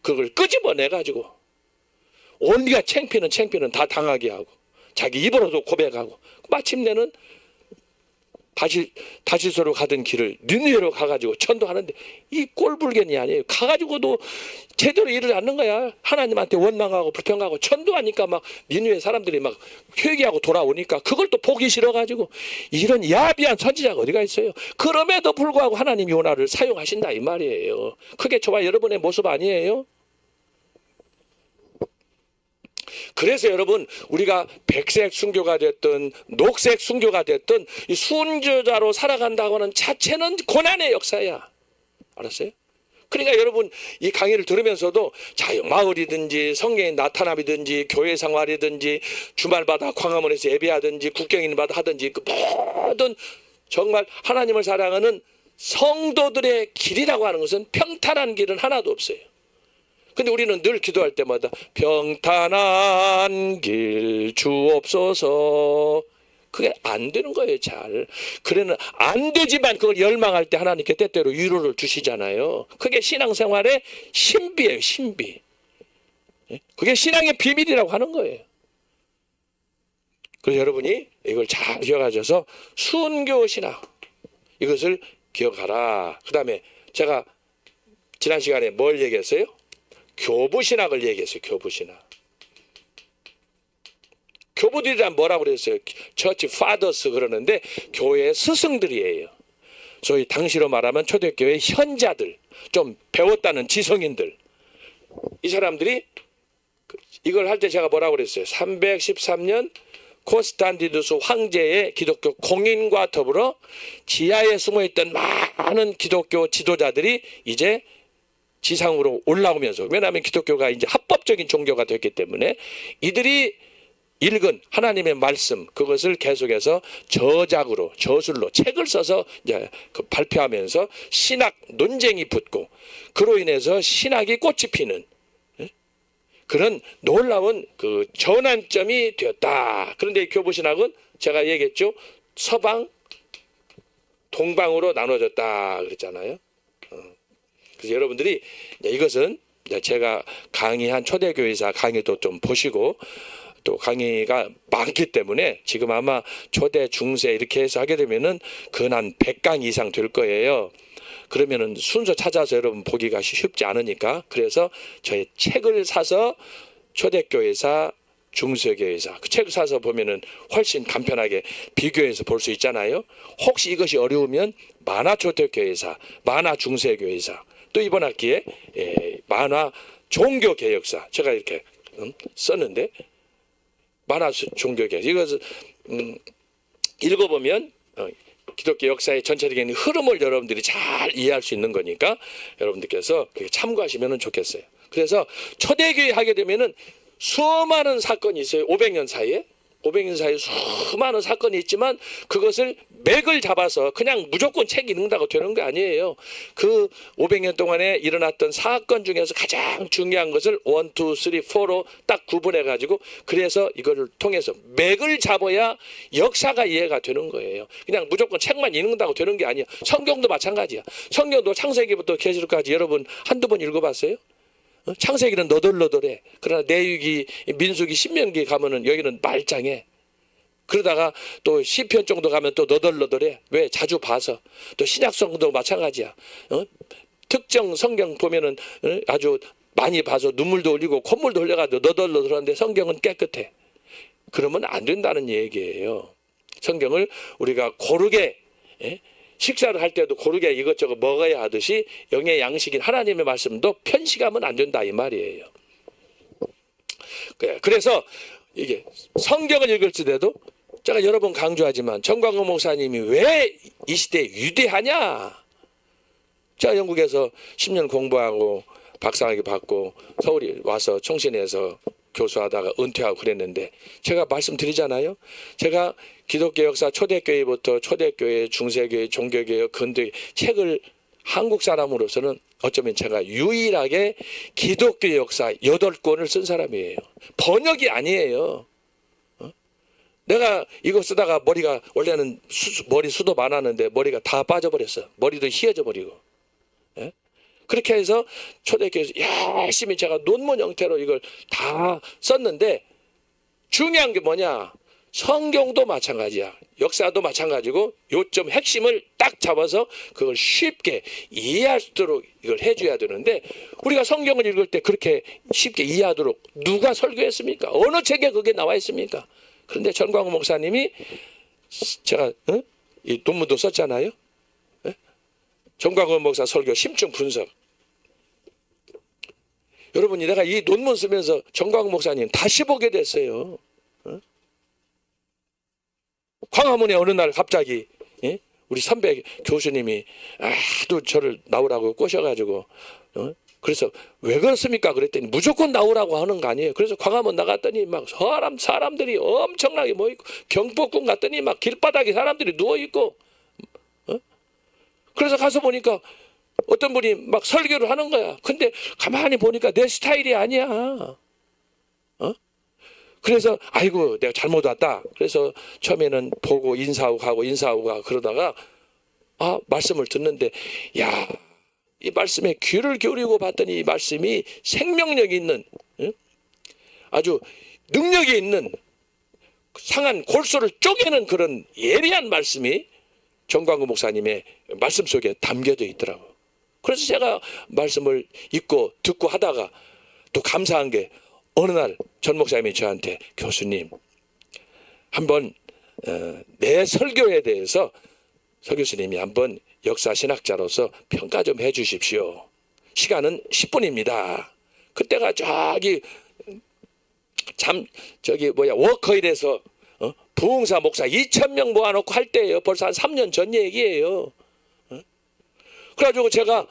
그걸 끄집어내가지고 온갖 창피는 다 당하게 하고 자기 입으로도 고백하고, 마침내는 다시스로 가던 길을 니느웨로 가가지고 전도하는데, 이 꼴불견이 아니에요. 가가지고도 제대로 일을 않는 거야. 하나님한테 원망하고 불평하고 전도하니까 막 니느웨 사람들이 막 회개하고 돌아오니까 그걸 또 보기 싫어가지고, 이런 야비한 선지자가 어디가 있어요. 그럼에도 불구하고 하나님이 요나를 사용하신다 이 말이에요. 그게 저와 여러분의 모습 아니에요? 그래서 여러분, 우리가 백색 순교가 됐든 녹색 순교가 됐든 이 순교자로 살아간다고 하는 자체는 고난의 역사야. 알았어요? 그러니까 여러분, 이 강의를 들으면서도 마을이든지 성경의 나타남이든지 교회 생활이든지 주말마다 광화문에서 예배하든지 국경인마다 하든지 그 모든 정말 하나님을 사랑하는 성도들의 길이라고 하는 것은 평탄한 길은 하나도 없어요. 근데 우리는 늘 기도할 때마다 평탄한 길 주옵소서. 그게 안 되는 거예요, 잘. 그래는 안 되지만 그걸 열망할 때 하나님께 때때로 위로를 주시잖아요. 그게 신앙생활의 신비예요, 신비. 그게 신앙의 비밀이라고 하는 거예요. 그래서 여러분이 이걸 잘 기억하셔서 순교신앙, 이것을 기억하라. 그 다음에 제가 지난 시간에 뭘 얘기했어요? 교부신학을 얘기했어요. 교부신학. 교부들이란 뭐라고 그랬어요? 처치 파더스 그러는데 교회의 스승들이에요. 소위 당시로 말하면 초대교회 현자들, 좀 배웠다는 지성인들. 이 사람들이 이걸 할 때 제가 뭐라고 그랬어요? 313년 콘스탄티누스 황제의 기독교 공인과 더불어 지하에 숨어있던 많은 기독교 지도자들이 이제 지상으로 올라오면서, 왜냐하면 기독교가 이제 합법적인 종교가 됐기 때문에 이들이 읽은 하나님의 말씀, 그것을 계속해서 저작으로, 저술로 책을 써서 이제 발표하면서 신학 논쟁이 붙고, 그로 인해서 신학이 꽃이 피는 그런 놀라운 그 전환점이 되었다. 그런데 이 교부신학은 제가 얘기했죠. 서방, 동방으로 나눠졌다 그랬잖아요. 그래서 여러분들이 이것은 제가 강의한 초대교회사 강의도 좀 보시고, 또 강의가 많기 때문에 지금 아마 초대, 중세 이렇게 해서 하게 되면은 근한 100강 이상 될 거예요. 그러면은 순서 찾아서 여러분 보기가 쉽지 않으니까, 그래서 저희 책을 사서 초대교회사, 중세교회사 그 책을 사서 보면은 훨씬 간편하게 비교해서 볼 수 있잖아요. 혹시 이것이 어려우면 만화 초대교회사, 만화 중세교회사, 또 이번 학기에 만화 종교개혁사 제가 이렇게 썼는데, 만화 종교개혁 이것을 읽어보면 기독교 역사의 전체적인 흐름을 여러분들이 잘 이해할 수 있는 거니까 여러분들께서 참고하시면 좋겠어요. 그래서 초대교회 하게 되면은 수많은 사건이 있어요. 500년 사이에 수많은 사건이 있지만 그것을 맥을 잡아서 그냥 무조건 책 읽는다고 되는 거 아니에요. 그 500년 동안에 일어났던 사건 중에서 가장 중요한 것을 1, 2, 3, 4로 딱 구분해 가지고 그래서 이거를 통해서 맥을 잡아야 역사가 이해가 되는 거예요. 그냥 무조건 책만 읽는다고 되는 게 아니야. 성경도 마찬가지야. 성경도 창세기부터 계시록까지 여러분 한두 번 읽어봤어요? 창세기는 너덜너덜해. 그러나 내위기, 민수기, 신명기 가면은 여기는 말짱해. 그러다가 또 시편 정도 가면 또 너덜너덜해. 왜? 자주 봐서. 또 신약성도 마찬가지야. 특정 성경 보면은 아주 많이 봐서 눈물도 흘리고 콧물도 흘려가지고 너덜너덜한데 성경은 깨끗해. 그러면 안 된다는 얘기예요. 성경을 우리가 고르게 식사를 할 때도 고르게 이것저것 먹어야 하듯이 영의 양식인 하나님의 말씀도 편식하면 안 된다 이 말이에요. 그래서 이게 성경을 읽을 때도 제가 여러 번 강조하지만 정광훈 목사님이 왜 이 시대에 위대하냐? 제가 영국에서 10년 공부하고 박사학위 받고 서울에 와서 총신에서 교수하다가 은퇴하고 그랬는데 제가 말씀드리잖아요. 제가 기독교 역사 초대교회부터 초대교회, 중세교회, 종교교회, 근대교회 책을 한국 사람으로서는 어쩌면 제가 유일하게 기독교 역사 8권을 쓴 사람이에요. 번역이 아니에요. 내가 이거 쓰다가 머리가 원래는 머리 수도 많았는데 머리가 다 빠져버렸어. 머리도 휘어져 버리고. 그렇게 해서 초대교회에서 열심히 제가 논문 형태로 이걸 다 썼는데 중요한 게 뭐냐? 성경도 마찬가지야. 역사도 마찬가지고 요점 핵심을 딱 잡아서 그걸 쉽게 이해할 수 있도록 이걸 해줘야 되는데 우리가 성경을 읽을 때 그렇게 쉽게 이해하도록 누가 설교했습니까? 어느 책에 그게 나와 있습니까? 그런데 전광훈 목사님이 제가 이 논문도 썼잖아요. 전광훈 목사 설교 심층 분석. 여러분이 내가 이 논문 쓰면서 전광훈 목사님 다시 보게 됐어요. 광화문에 어느 날 갑자기 우리 선배 교수님이 하도 저를 나오라고 꼬셔가지고 그래서 왜 그렇습니까? 그랬더니 무조건 나오라고 하는 거 아니에요. 그래서 광화문 나갔더니 막 사람들이 엄청나게 모이고 경복궁 갔더니 막 길바닥에 사람들이 누워있고 그래서 가서 보니까 어떤 분이 막 설교를 하는 거야. 근데 가만히 보니까 내 스타일이 아니야. 그래서 아이고 내가 잘못 왔다. 그래서 처음에는 보고 인사하고 가고 그러다가 말씀을 듣는데 야, 이 말씀에 귀를 기울이고 봤더니 이 말씀이 생명력이 있는 아주 능력이 있는 상한 골소를 쪼개는 그런 예리한 말씀이 정광훈 목사님의 말씀 속에 담겨져 있더라고. 그래서 제가 말씀을 읽고 듣고 하다가 또 감사한 게 어느 날 전 목사님이 저한테 교수님 한번 내 설교에 대해서 서 교수님이 한번 역사신학자로서 평가 좀 해 주십시오. 시간은 10분입니다. 그때가 워커힐에서 부흥사 목사 2,000명 모아놓고 할 때예요. 벌써 한 3년 전 얘기예요. 그래가지고 제가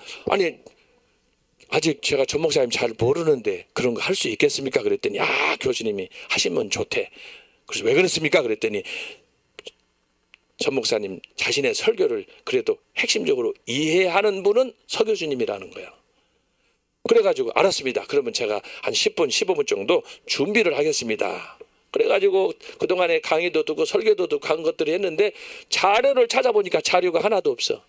아직 제가 전 목사님 잘 모르는데 그런 거 할 수 있겠습니까? 그랬더니 교수님이 하시면 좋대. 그래서 왜 그렇습니까? 그랬더니 전 목사님 자신의 설교를 그래도 핵심적으로 이해하는 분은 서 교수님이라는 거야. 그래가지고 알았습니다. 그러면 제가 한 10분, 15분 정도 준비를 하겠습니다. 그래가지고 그동안에 강의도 듣고 설교도 듣고 한 것들을 했는데 자료를 찾아보니까 자료가 하나도 없어.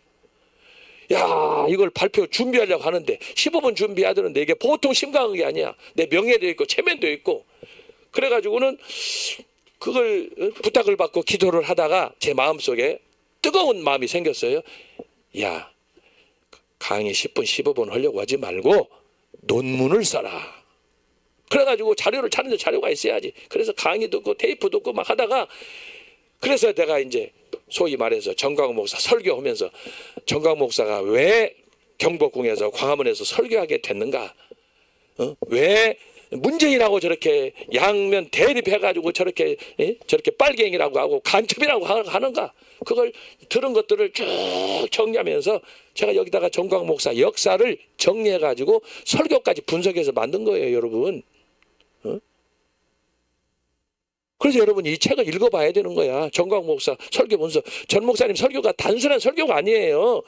야, 이걸 발표 준비하려고 하는데 15분 준비해야 되는데 이게 보통 심각한 게 아니야. 내 명예도 있고 체면도 있고. 그래가지고는 그걸 부탁을 받고 기도를 하다가 제 마음속에 뜨거운 마음이 생겼어요. 야, 강의 10분 15분 하려고 하지 말고 논문을 써라. 그래가지고 자료를 찾는데 자료가 있어야지. 그래서 강의 듣고 테이프 듣고 막 하다가 그래서 내가 이제 소위 말해서 정광훈 목사 설교하면서 정광훈 목사가 왜 경복궁에서 광화문에서 설교하게 됐는가? 왜 문재인하고 저렇게 양면 대립해가지고 저렇게 빨갱이라고 하고 간첩이라고 하는가? 그걸 들은 것들을 쭉 정리하면서 제가 여기다가 정광훈 목사 역사를 정리해가지고 설교까지 분석해서 만든 거예요, 여러분. 그래서 여러분 이 책을 읽어봐야 되는 거야. 정광 목사 설교 본서. 전 목사님 설교가 단순한 설교가 아니에요.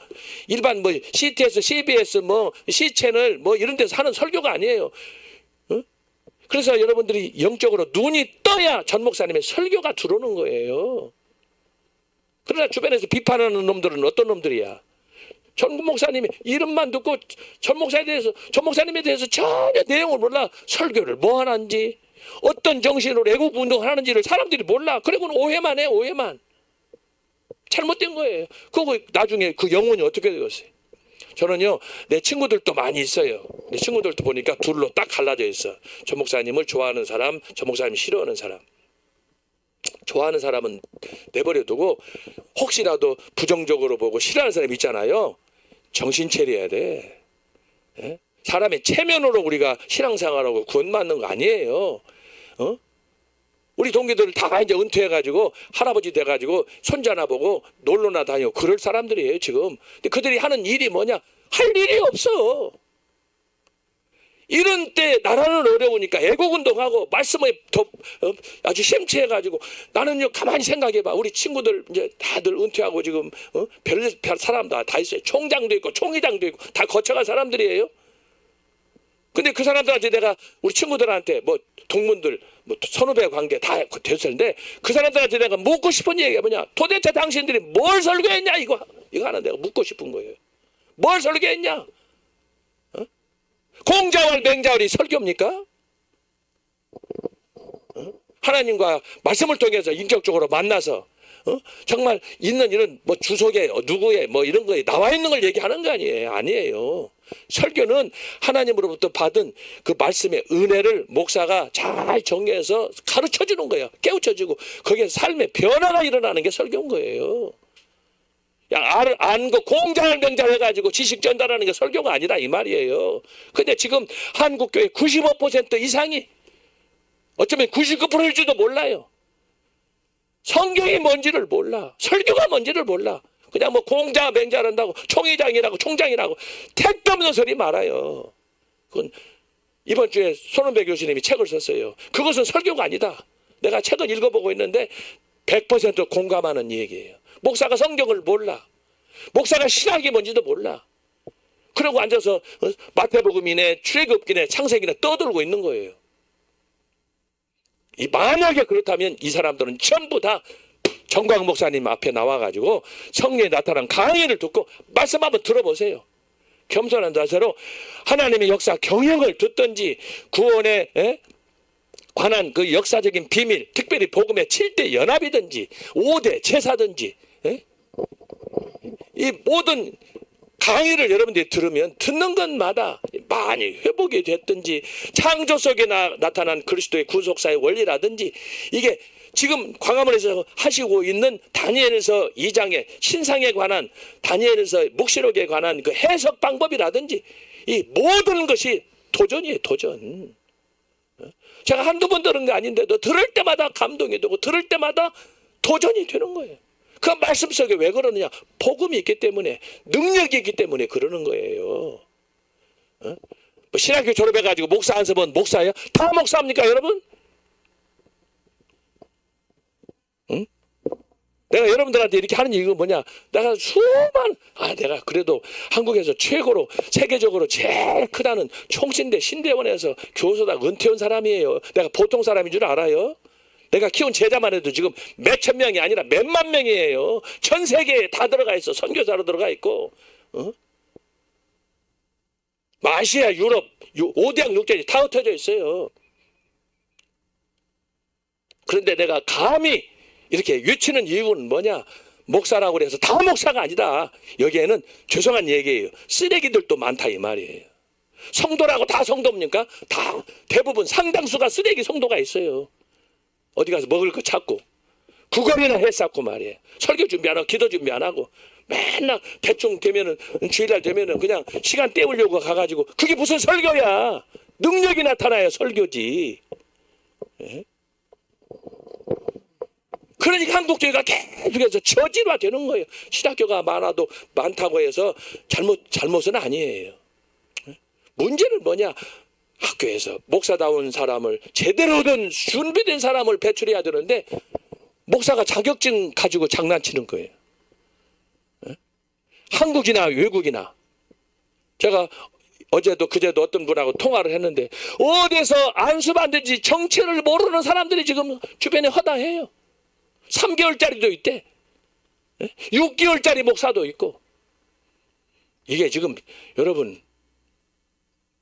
일반 뭐 CTS, CBS, 뭐 C채널 뭐 이런 데서 하는 설교가 아니에요. 어? 그래서 여러분들이 영적으로 눈이 떠야 전 목사님의 설교가 들어오는 거예요. 그러나 주변에서 비판하는 놈들은 어떤 놈들이야? 전 목사님이 이름만 듣고 전 목사님에 대해서 전혀 내용을 몰라. 설교를 뭐 하는지, 어떤 정신으로 애국 운동을 하는지를 사람들이 몰라. 그리고는 오해만 해, 오해만. 잘못된 거예요. 그거 나중에 그 영혼이 어떻게 되겠어요? 저는요, 내 친구들도 많이 있어요. 내 친구들도 보니까 둘로 딱 갈라져 있어. 전 목사님을 좋아하는 사람, 전 목사님 싫어하는 사람. 좋아하는 사람은 내버려 두고 혹시라도 부정적으로 보고 싫어하는 사람 있잖아요. 정신 차려야 돼. 예? 사람의 체면으로 우리가 신앙생활하고 구원받는 거 아니에요. 어? 우리 동기들 다 이제 은퇴해가지고 할아버지 돼가지고 손자나 보고 놀러나 다니고 그럴 사람들이에요 지금. 근데 그들이 하는 일이 뭐냐? 할 일이 없어. 이런 때 나라는 어려우니까 애국운동하고 말씀에 더 아주 심취해가지고 나는요 가만히 생각해봐. 우리 친구들 이제 다들 은퇴하고 지금 별 사람 다 있어요. 총장도 있고 총회장도 있고 다 거쳐간 사람들이에요. 근데 그 사람들한테 내가 우리 친구들한테 뭐 동문들 뭐 선후배 관계 다 됐었는데 그 사람들한테 내가 묻고 싶은 얘기가 뭐냐? 도대체 당신들이 뭘 설교했냐? 이거 하나 내가 묻고 싶은 거예요. 뭘 설교했냐? 공자월 맹자월이 설교입니까? 하나님과 말씀을 통해서 인격적으로 만나서 정말 있는 이런 뭐 주석에 누구의 뭐 이런 거에 나와 있는 걸 얘기하는 거 아니에요. 설교는 하나님으로부터 받은 그 말씀의 은혜를 목사가 잘 정리해서 가르쳐 주는 거예요. 깨우쳐 주고 거기에 삶의 변화가 일어나는 게 설교인 거예요. 그냥 안고 공장을 명장해가지고 지식 전달하는 게 설교가 아니라 이 말이에요. 근데 지금 한국교회 95% 이상이 어쩌면 99%일지도 몰라요. 성경이 뭔지를 몰라. 설교가 뭔지를 몰라. 그냥 뭐 공자 맹자한다고 총회장이라고 총장이라고 택도 없는 소리 말아요. 그건 이번 주에 손은배 교수님이 책을 썼어요. 그것은 설교가 아니다. 내가 책을 읽어보고 있는데 100% 공감하는 얘기예요. 목사가 성경을 몰라. 목사가 신학이 뭔지도 몰라. 그러고 앉아서 마태복음이네 출애굽기네 창세기네 떠들고 있는 거예요. 만약에 그렇다면 이 사람들은 전부 다 정광 목사님 앞에 나와가지고 성령에 나타난 강의를 듣고 말씀 한번 들어보세요. 겸손한 자세로 하나님의 역사 경영을 듣든지 구원에 관한 그 역사적인 비밀, 특별히 복음의 7대 연합이든지 5대 제사든지 이 모든 강의를 여러분들이 들으면 듣는 것마다 많이 회복이 됐든지 창조 속에 나타난 그리스도의 구속사의 원리라든지 이게 지금 광화문에서 하시고 있는 다니엘에서 2장의 신상에 관한 다니엘에서 묵시록에 관한 그 해석 방법이라든지 이 모든 것이 도전이에요. 도전. 제가 한두 번 들은 게 아닌데도 들을 때마다 감동이 되고 들을 때마다 도전이 되는 거예요. 그 말씀 속에 왜 그러느냐? 복음이 있기 때문에 능력이 있기 때문에 그러는 거예요. 뭐 신학교 졸업해가지고 목사 안 써본 목사예요? 다 목사입니까 여러분? 응? 내가 여러분들한테 이렇게 하는 이유가 뭐냐? 내가 내가 그래도 한국에서 최고로 세계적으로 제일 크다는 총신대 신대원에서 교수다 은퇴한 사람이에요. 내가 보통 사람인 줄 알아요? 내가 키운 제자만 해도 지금 몇천 명이 아니라 몇만 명이에요. 전 세계에 다 들어가 있어. 선교사로 들어가 있고. 아시아, 유럽, 5대양 6대지 다 흩어져 있어요. 그런데 내가 감히 이렇게 유치는 이유는 뭐냐? 목사라고 그래서 다 목사가 아니다. 여기에는 죄송한 얘기예요. 쓰레기들도 많다 이 말이에요. 성도라고 다 성도입니까? 다 대부분 상당수가 쓰레기 성도가 있어요. 어디 가서 먹을 거 찾고 구걸이나 했었고 말이에요. 설교 준비 안 하고 기도 준비 안 하고 맨날 대충 되면은 주일날 되면은 그냥 시간 때우려고 가가지고 그게 무슨 설교야? 능력이 나타나야 설교지. 예? 그러니까 한국교회가 계속해서 저질화 되는 거예요. 신학교가 많다고 해서 잘못은 아니에요. 문제는 뭐냐? 학교에서 목사다운 사람을 제대로 된 준비된 사람을 배출해야 되는데 목사가 자격증 가지고 장난치는 거예요. 한국이나 외국이나. 제가 어제도 그제도 어떤 분하고 통화를 했는데 어디서 안수받는지 정체를 모르는 사람들이 지금 주변에 허다해요. 3개월짜리도 있대. 6개월짜리 목사도 있고. 이게 지금 여러분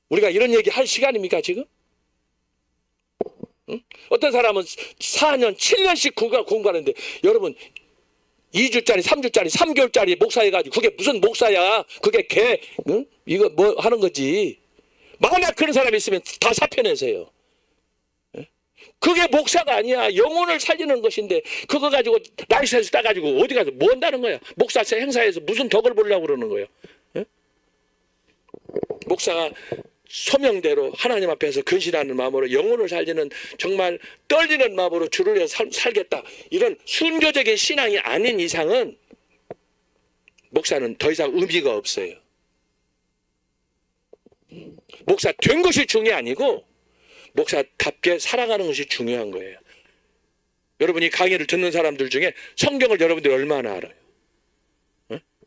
우리가 이런 얘기 할 시간입니까 지금? 응? 어떤 사람은 4년 7년씩 공부하는데 여러분 2주짜리 3주짜리 3개월짜리 목사해가지고 그게 무슨 목사야. 그게 응? 이거 뭐 하는 거지. 만약 그런 사람이 있으면 다 사표내세요. 그게 목사가 아니야. 영혼을 살리는 것인데 그거 가지고 라이센스 따가지고 어디 가서 뭐 한다는 거야. 목사 행사에서 무슨 덕을 보려고 그러는 거예요. 목사가 소명대로 하나님 앞에서 근신하는 마음으로 영혼을 살리는 정말 떨리는 마음으로 주를 위해서 살겠다. 이런 순교적인 신앙이 아닌 이상은 목사는 더 이상 의미가 없어요. 목사 된 것이 중요한 아니고 목사답게 살아가는 것이 중요한 거예요. 여러분이 강의를 듣는 사람들 중에 성경을 여러분들이 얼마나 알아요?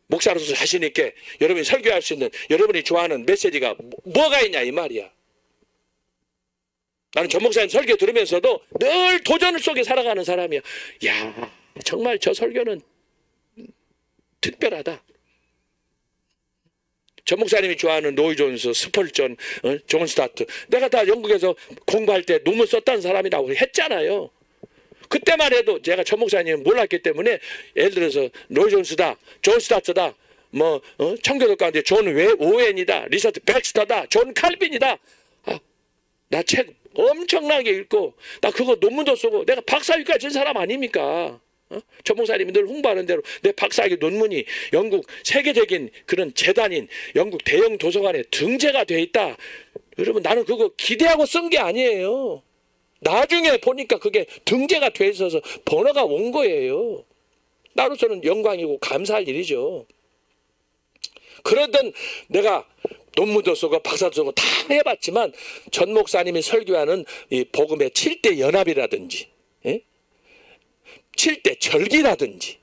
목사로서 자신 있게 여러분이 설교할 수 있는 여러분이 좋아하는 메시지가 뭐가 있냐 이 말이야. 나는 전 목사님 설교 들으면서도 늘 도전 속에 살아가는 사람이야. 야 정말 저 설교는 특별하다. 전 목사님이 좋아하는 노이 존스, 스펄전, 존 스타트 내가 다 영국에서 공부할 때 논문 썼다는 사람이라고 했잖아요. 그때만 해도 제가 전 목사님 몰랐기 때문에 예를 들어서 노이 존스다, 존 스타트다, 뭐 청교도 가운데 존 오웬이다, 리서트 백스터다, 존 칼빈이다. 나 책 엄청나게 읽고 나 그거 논문도 쓰고 내가 박사학위까지 준 사람 아닙니까? 전 목사님이 늘 홍보하는 대로 내 박사학위 논문이 영국 세계적인 그런 재단인 영국 대형 도서관에 등재가 돼 있다. 여러분 나는 그거 기대하고 쓴 게 아니에요. 나중에 보니까 그게 등재가 돼 있어서 번호가 온 거예요. 나로서는 영광이고 감사할 일이죠. 그러던 내가 논문도 쓰고 박사도 쓰고 다 해봤지만 전 목사님이 설교하는 이 복음의 7대 연합이라든지 7대 절기라든지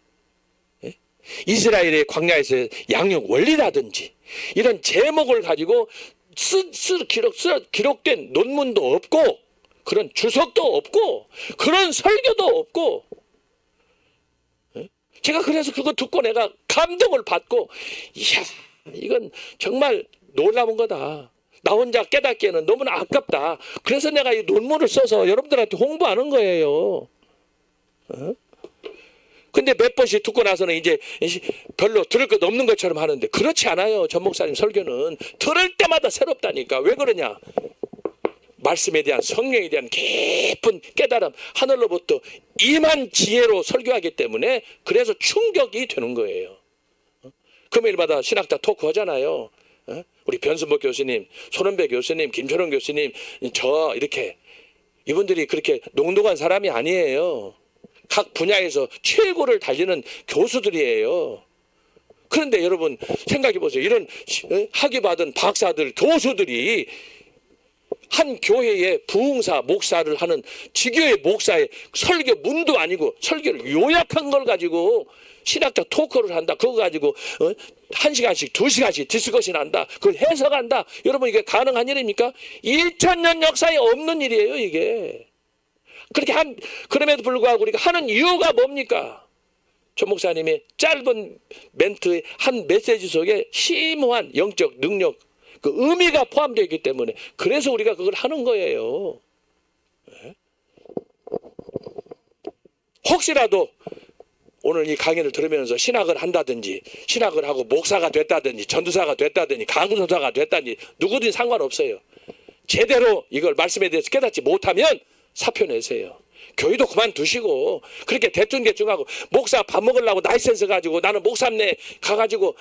이스라엘의 광야에서 양육 원리라든지 이런 제목을 가지고 기록된 논문도 없고 그런 주석도 없고 그런 설교도 없고 제가 그래서 그거 듣고 내가 감동을 받고 이야 이건 정말 놀라운 거다. 나 혼자 깨닫기에는 너무나 아깝다. 그래서 내가 이 논문을 써서 여러분들한테 홍보하는 거예요. 근데 몇 번씩 듣고 나서는 이제 별로 들을 것 없는 것처럼 하는데 그렇지 않아요. 전 목사님 설교는 들을 때마다 새롭다니까. 왜 그러냐? 말씀에 대한 성령에 대한 깊은 깨달음 하늘로부터 임한 지혜로 설교하기 때문에 그래서 충격이 되는 거예요. 금요일마다 신학자 토크 하잖아요. 우리 변순복 교수님, 손은배 교수님, 김철원 교수님 저 이렇게 이분들이 그렇게 농독한 사람이 아니에요. 각 분야에서 최고를 달리는 교수들이에요. 그런데 여러분 생각해 보세요. 이런 학위 받은 박사들, 교수들이 한 교회의 부흥사 목사를 하는 지교의 목사의 설교 문도 아니고 설교를 요약한 걸 가지고 신학자 토크를 한다. 그거 가지고 1시간씩 2시간씩 디스커션 한다. 그걸 해석한다. 여러분 이게 가능한 일입니까? 2000년 역사에 없는 일이에요 이게. 그럼에도 불구하고 우리가 하는 이유가 뭡니까? 조 목사님의 짧은 멘트의 한 메시지 속에 심오한 영적 능력 그 의미가 포함되어 있기 때문에 그래서 우리가 그걸 하는 거예요. 혹시라도 오늘 이 강의를 들으면서 신학을 한다든지 신학을 하고 목사가 됐다든지 전도사가 됐다든지 강구소사가 됐다든지 누구든 상관없어요. 제대로 이걸 말씀에 대해서 깨닫지 못하면 사표 내세요. 교회도 그만두시고 그렇게 대충하고 목사 밥 먹으려고 라이센스 가지고 나는 목사네 가가지고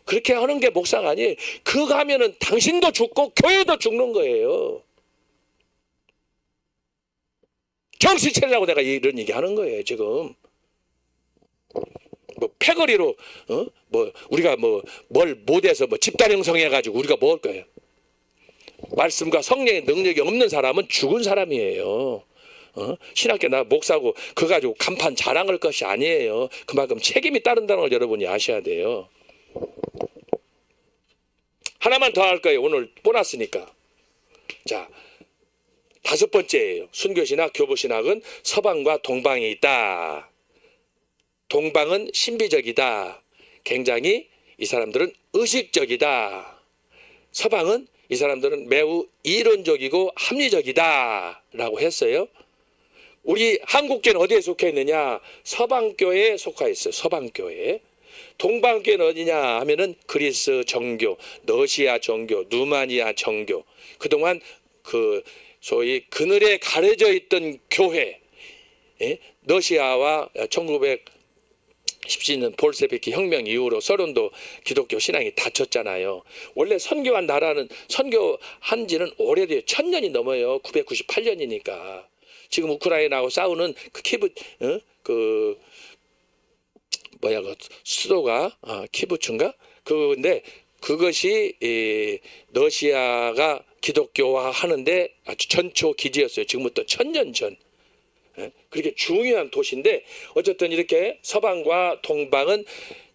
그렇게 하는 게 목사가 아니에요. 그거 하면은 당신도 죽고 교회도 죽는 거예요. 정신 차리라고 내가 이런 얘기 하는 거예요 지금. 뭐 패거리로 뭐 우리가 뭘 못해서 뭐 집단 형성해 가지고 우리가 먹을 거예요. 말씀과 성령의 능력이 없는 사람은 죽은 사람이에요. 신학교 나 목사고 그거 가지고 간판 자랑할 것이 아니에요. 그만큼 책임이 따른다는 걸 여러분이 아셔야 돼요. 하나만 더 할 거예요. 오늘 보너스니까. 자, 5번째예요. 순교신학, 교보신학은 서방과 동방이 있다. 동방은 신비적이다. 굉장히 이 사람들은 의식적이다. 서방은 이 사람들은 매우 이론적이고 합리적이다 라고 했어요. 우리 한국교회는 어디에 속해 있느냐? 서방교회에 속해 있어요. 서방교회. 동방교회는 어디냐 하면은 그리스 정교, 러시아 정교, 루마니아 정교. 그동안 그 소위 그늘에 가려져 있던 교회, 러시아와 1917년 볼셰비키 혁명 이후로 소련도 기독교 신앙이 닫혔잖아요. 원래 선교한 나라는 선교한 지는 오래돼요. 1000년이 넘어요. 998년이니까. 지금 우크라이나하고 싸우는 그 키브 그 수도가 키부츠인가? 그건데 그것이 러시아가 기독교화 하는데 아주 전초 기지였어요. 지금부터 1000년 전. 그렇게 중요한 도시인데 어쨌든 이렇게 서방과 동방은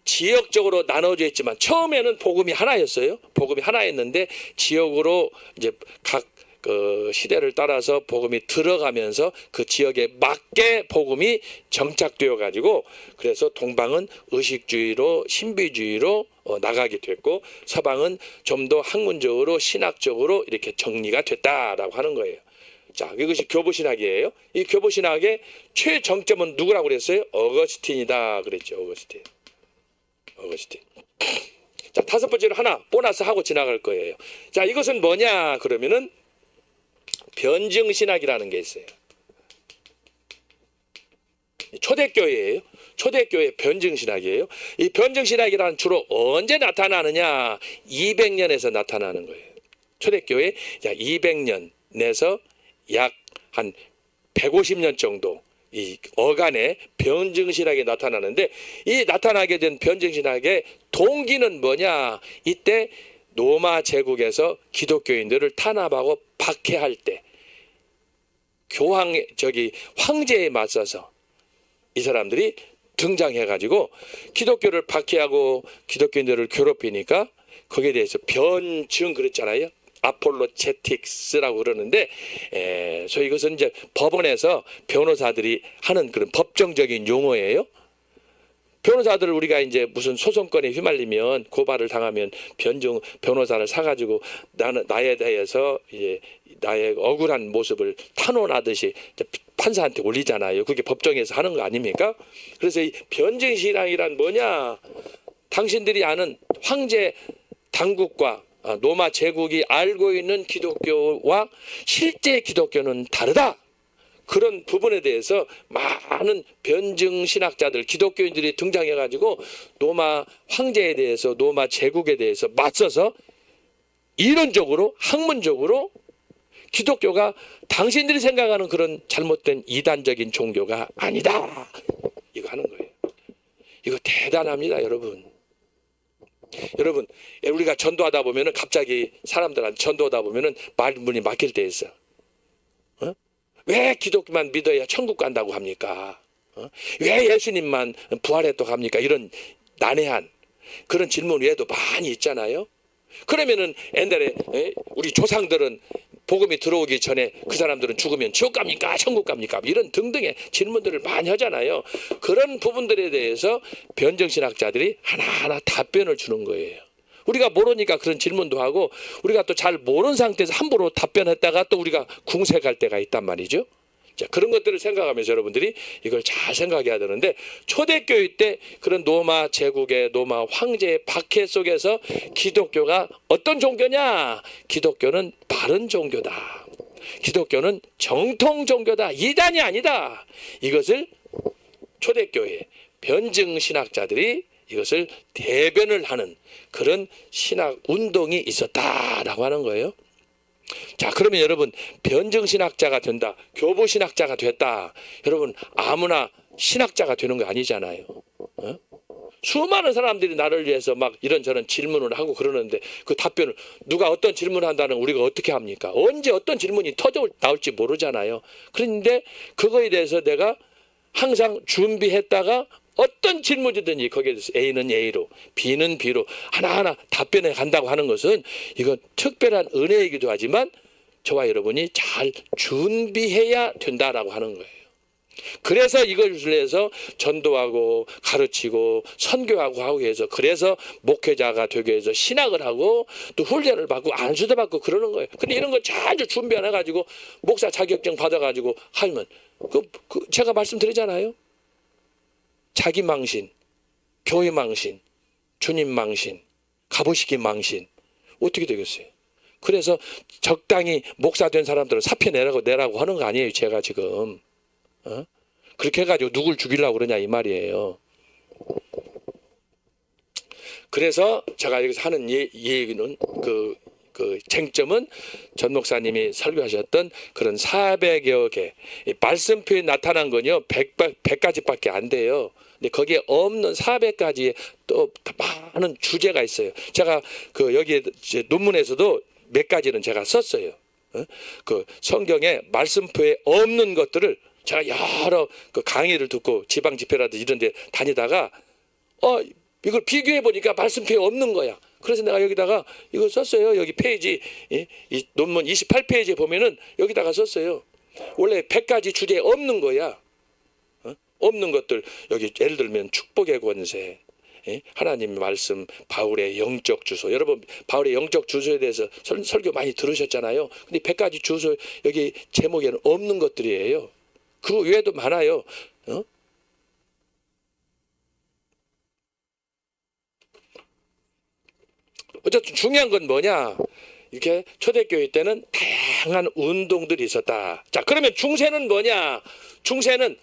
지역적으로 나눠져 있지만 처음에는 복음이 하나였어요. 복음이 하나였는데 지역으로 이제 각 그 시대를 따라서 복음이 들어가면서 그 지역에 맞게 복음이 정착되어 가지고 그래서 동방은 의식주의로 신비주의로 나가게 됐고 서방은 좀 더 학문적으로 신학적으로 이렇게 정리가 됐다라고 하는 거예요. 자, 이것이 교보신학이에요. 이 교보신학의 최정점은 누구라고 그랬어요? 어거스틴이다 그랬죠. 어거스틴. 자, 5번째로 하나 보너스 하고 지나갈 거예요. 자, 이것은 뭐냐 그러면은 변증신학이라는 게 있어요. 초대교회예요. 초대교회 변증신학이에요. 이 변증신학이란 주로 언제 나타나느냐? 200년에서 나타나는 거예요. 초대교회 200년에서 약 한 150년 정도 이 어간에 변증신학이 나타나는데 이 나타나게 된 변증신학의 동기는 뭐냐? 이때 로마 제국에서 기독교인들을 탄압하고 박해할 때 황제에 맞서서 이 사람들이 등장해가지고 기독교를 박해하고 기독교인들을 괴롭히니까 거기에 대해서 변증 그랬잖아요. 아폴로제틱스라고 그러는데 소위 이것은 이제 법원에서 변호사들이 하는 그런 법정적인 용어예요. 변호사들을 우리가 이제 무슨 소송건에 휘말리면 고발을 당하면 변호사를 사가지고 나에 대해서 이제 나의 억울한 모습을 탄원하듯이 판사한테 올리잖아요. 그게 법정에서 하는 거 아닙니까? 그래서 이 변증신앙이란 뭐냐? 당신들이 아는 황제 당국과 로마 제국이 알고 있는 기독교와 실제 기독교는 다르다. 그런 부분에 대해서 많은 변증신학자들, 기독교인들이 등장해가지고 로마 황제에 대해서, 로마 제국에 대해서 맞서서 이론적으로, 학문적으로 기독교가 당신들이 생각하는 그런 잘못된 이단적인 종교가 아니다. 이거 하는 거예요. 이거 대단합니다, 여러분. 여러분, 우리가 전도하다 보면은 갑자기 사람들한테 전도하다 보면은 말문이 막힐 때 있어. 왜 기독교만 믿어야 천국 간다고 합니까? 왜 예수님만 부활했다고 합니까? 이런 난해한 그런 질문 외에도 많이 있잖아요. 그러면은 옛날에 우리 조상들은 복음이 들어오기 전에 그 사람들은 죽으면 지옥 갑니까? 천국 갑니까? 이런 등등의 질문들을 많이 하잖아요. 그런 부분들에 대해서 변증신학자들이 하나하나 답변을 주는 거예요. 우리가 모르니까 그런 질문도 하고 우리가 또 잘 모르는 상태에서 함부로 답변했다가 또 우리가 궁색할 때가 있단 말이죠. 자, 그런 것들을 생각하면서 여러분들이 이걸 잘 생각해야 되는데 초대교회 때 그런 로마 제국의 로마 황제의 박해 속에서 기독교가 어떤 종교냐? 기독교는 바른 종교다. 기독교는 정통 종교다. 이단이 아니다. 이것을 초대교회 변증신학자들이 이것을 대변을 하는 그런 신학 운동이 있었다라고 하는 거예요. 자, 그러면 여러분 변증신학자가 된다, 교보신학자가 됐다. 여러분 아무나 신학자가 되는 거 아니잖아요. 수많은 사람들이 나를 위해서 막 이런저런 질문을 하고 그러는데 그 답변을 누가 어떤 질문을 한다는 우리가 어떻게 합니까? 언제 어떤 질문이 터져 나올지 모르잖아요. 그런데 그거에 대해서 내가 항상 준비했다가 어떤 질문이든지 거기에 대해서 A는 A로 B는 B로 하나하나 답변해 간다고 하는 것은 이건 특별한 은혜이기도 하지만 저와 여러분이 잘 준비해야 된다라고 하는 거예요. 그래서 이것을 위해서 전도하고 가르치고 선교하고 하고 해서 그래서 목회자가 되기 위해서 신학을 하고 또 훈련을 받고 안수도 받고 그러는 거예요. 근데 이런 거 잘 준비해 가지고 목사 자격증 받아 가지고 하면 제가 말씀드리잖아요. 자기 망신, 교회 망신, 주님 망신, 가보시기 망신 어떻게 되겠어요? 그래서 적당히 목사 된 사람들은 사표 내라고 하는 거 아니에요. 제가 지금 그렇게 해가지고 누굴 죽이려고 그러냐 이 말이에요. 그래서 제가 여기서 하는 얘기는 그 쟁점은 전 목사님이 설교하셨던 그런 400여 개 말씀표에 나타난 건요 100가지밖에 안 돼요. 근데 거기에 없는 400가지의 또 많은 주제가 있어요. 제가 그 여기에 논문에서도 몇 가지는 제가 썼어요. 그 성경에 말씀표에 없는 것들을 제가 여러 그 강의를 듣고 지방 집회라든지 이런 데 다니다가 이걸 비교해 보니까 말씀표에 없는 거야. 그래서 내가 여기다가 이거 썼어요. 여기 페이지 이 논문 28페이지에 보면은 여기다가 썼어요. 원래 100가지 주제에 없는 거야. 없는 것들 여기 예를 들면 축복의 권세, 하나님의 말씀, 바울의 영적 주소. 여러분 바울의 영적 주소에 대해서 설교 많이 들으셨잖아요. 근데 100가지 주소 여기 제목에는 없는 것들이에요. 그 외에도 많아요. 어쨌든 중요한 건 뭐냐? 이렇게 초대교회 때는 다양한 운동들이 있었다. 자, 그러면 중세는 뭐냐? 중세는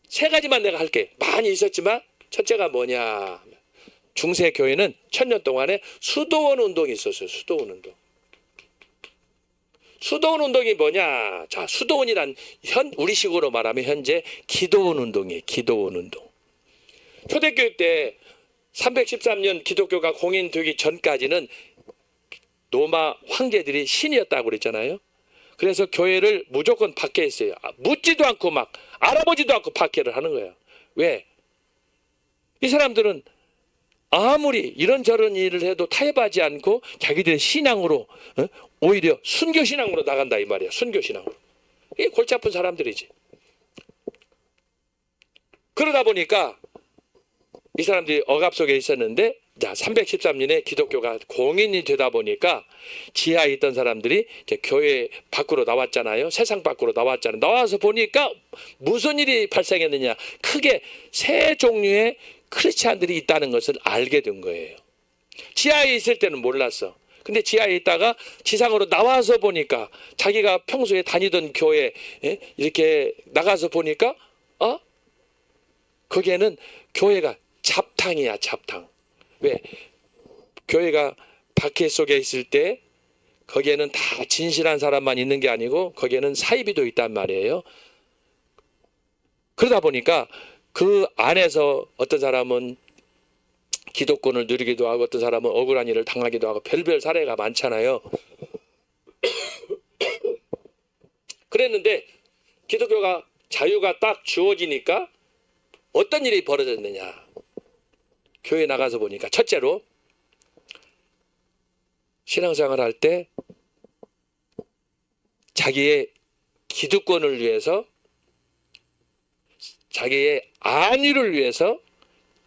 세 가지만 내가 할게. 많이 있었지만 첫째가 뭐냐? 중세 교회는 1000년 동안에 수도원 운동이 있었어요. 수도원 운동. 수도원 운동이 뭐냐? 자, 수도원이란 우리식으로 말하면 현재 기도원 운동이에요. 기도원 운동. 초대교회 때 313년 기독교가 공인되기 전까지는 로마 황제들이 신이었다고 그랬잖아요. 그래서 교회를 무조건 박해 했어요. 묻지도 않고 막 알아보지도 않고 박해를 하는 거예요. 왜? 이 사람들은 아무리 이런저런 일을 해도 타협하지 않고 자기들의 신앙으로 오히려 순교 신앙으로 나간다 이 말이야. 순교 신앙으로. 이게 골치 아픈 사람들이지. 그러다 보니까 이 사람들이 억압 속에 있었는데 자 313년에 기독교가 공인이 되다 보니까 지하에 있던 사람들이 이제 교회 밖으로 나왔잖아요. 세상 밖으로 나왔잖아요. 나와서 보니까 무슨 일이 발생했느냐. 크게 세 종류의 크리스찬들이 있다는 것을 알게 된 거예요. 지하에 있을 때는 몰랐어. 근데 지하에 있다가 지상으로 나와서 보니까 자기가 평소에 다니던 교회 이렇게 나가서 보니까 거기에는 교회가 잡탕이야. 잡탕. 왜? 교회가 박해 속에 있을 때 거기에는 다 진실한 사람만 있는 게 아니고 거기에는 사이비도 있단 말이에요. 그러다 보니까 그 안에서 어떤 사람은 기독권을 누리기도 하고 어떤 사람은 억울한 일을 당하기도 하고 별별 사례가 많잖아요. 그랬는데 기독교가 자유가 딱 주어지니까 어떤 일이 벌어졌느냐. 교회 나가서 보니까 첫째로 신앙생활 할 때 자기의 기득권을 위해서 자기의 안위를 위해서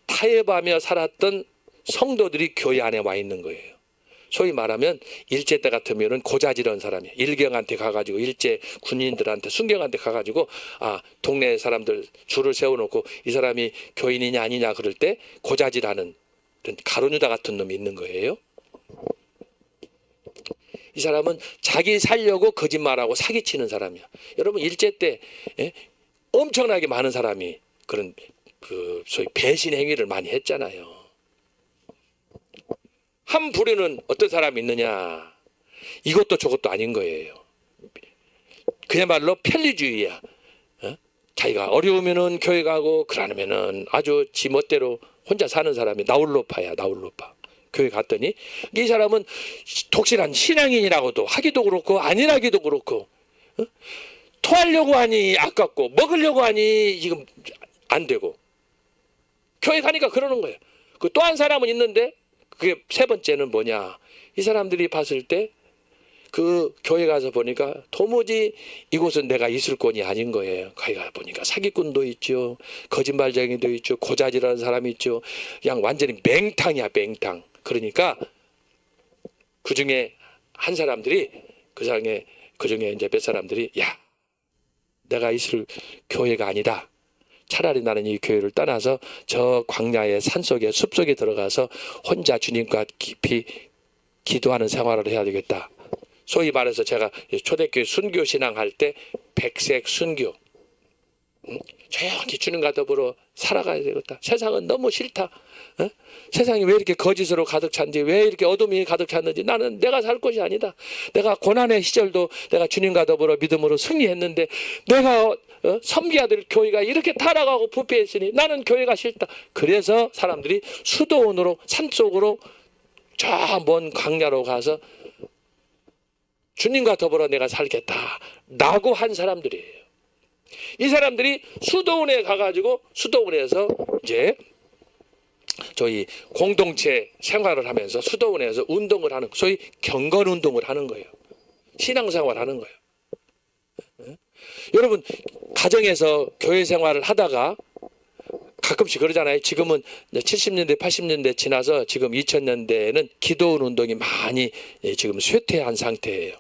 타협하며 살았던 성도들이 교회 안에 와 있는 거예요. 소위 말하면 일제 때 같으면은 고자질한 사람이 일경한테 가가지고 일제 군인들한테 순경한테 가가지고 동네 사람들 줄을 세워놓고 이 사람이 교인이냐 아니냐 그럴 때 고자질하는 가룟유다 같은 놈이 있는 거예요. 이 사람은 자기 살려고 거짓말하고 사기치는 사람이야. 여러분 일제 때 엄청나게 많은 사람이 그런 소위 배신 행위를 많이 했잖아요. 한 부류는 어떤 사람이 있느냐. 이것도 저것도 아닌 거예요. 그야말로 편리주의야. 자기가 어려우면은 교회 가고 그러면은 아주 지 멋대로 혼자 사는 사람이 나홀로파야, 나홀로파. 교회 갔더니 이 사람은 독실한 신앙인이라고도 하기도 그렇고 아니라기도 그렇고, 토하려고 하니 아깝고 먹으려고 하니 지금 안 되고, 교회 가니까 그러는 거예요. 그 또 한 사람은 있는데, 그게 세 번째는 뭐냐, 이 사람들이 봤을 때 그 교회 가서 보니까 도무지 이곳은 내가 있을 곳이 아닌 거예요. 거기 가 보니까 사기꾼도 있죠, 거짓말쟁이도 있죠, 고자질하는 사람이 있죠. 그냥 완전히 맹탕이야, 맹탕. 그러니까 그 중에 한 사람들이, 그 중에 이제 몇 사람들이, 야, 내가 있을 교회가 아니다. 차라리 나는 이 교회를 떠나서 저 광야의 산속에 숲속에 들어가서 혼자 주님과 깊이 기도하는 생활을 해야 되겠다. 소위 말해서 제가 초대교회 순교 신앙할 때 백색 순교, 조용히 주님과 더불어 살아가야 되겠다. 세상은 너무 싫다. 세상이 왜 이렇게 거짓으로 가득 찬지, 왜 이렇게 어둠이 가득 찼는지, 나는 내가 살 곳이 아니다. 내가 고난의 시절도 내가 주님과 더불어 믿음으로 승리했는데, 내가 섬겨야 될 교회가 이렇게 타락하고 부패했으니 나는 교회가 싫다. 그래서 사람들이 수도원으로 산속으로 저 먼 광야로 가서 주님과 더불어 내가 살겠다 라고 한 사람들이에요. 이 사람들이 수도원에 가가지고 수도원에서 이제 저희 공동체 생활을 하면서 수도원에서 운동을 하는, 소위 경건 운동을 하는 거예요. 신앙생활을 하는 거예요. 여러분, 가정에서 교회 생활을 하다가 가끔씩 그러잖아요. 지금은 70년대 80년대 지나서 지금 2000년대에는 기도원 운동이 많이 지금 쇠퇴한 상태예요.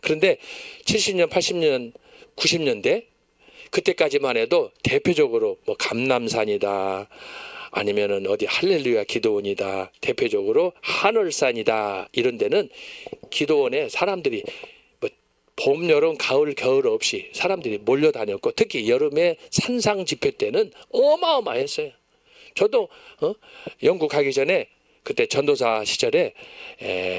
그런데 70년 80년 90년대 그때까지만 해도 대표적으로 뭐 감남산이다, 아니면은 어디 할렐루야 기도원이다, 대표적으로 하늘산이다, 이런 데는 기도원에 사람들이 뭐 봄, 여름, 가을, 겨울 없이 사람들이 몰려다녔고, 특히 여름에 산상 집회 때는 어마어마했어요. 저도 영국 가기 전에 그때 전도사 시절에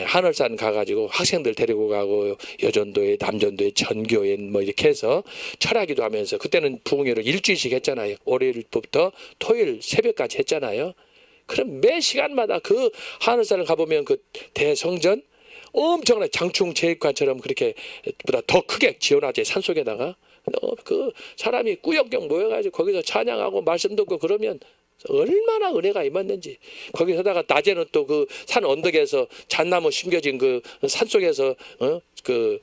하늘산 가가지고 학생들 데리고 가고, 여전도회, 남전도회, 전교회 뭐 이렇게 해서 철학기도 하면서, 그때는 부흥회를 일주일씩 했잖아요. 월요일부터 토요일 새벽까지 했잖아요. 그럼 매 시간마다 그 하늘산을 가보면 그 대성전 엄청난 장충 체육관처럼 그렇게 보다 더 크게 지어놔지, 산속에다가. 그 사람이 꾸역꾸역 모여가지고 거기서 찬양하고 말씀 듣고 그러면 얼마나 은혜가 임했는지. 거기서다가 낮에는 또 그 산 언덕에서 잣나무 심겨진 그 산속에서 그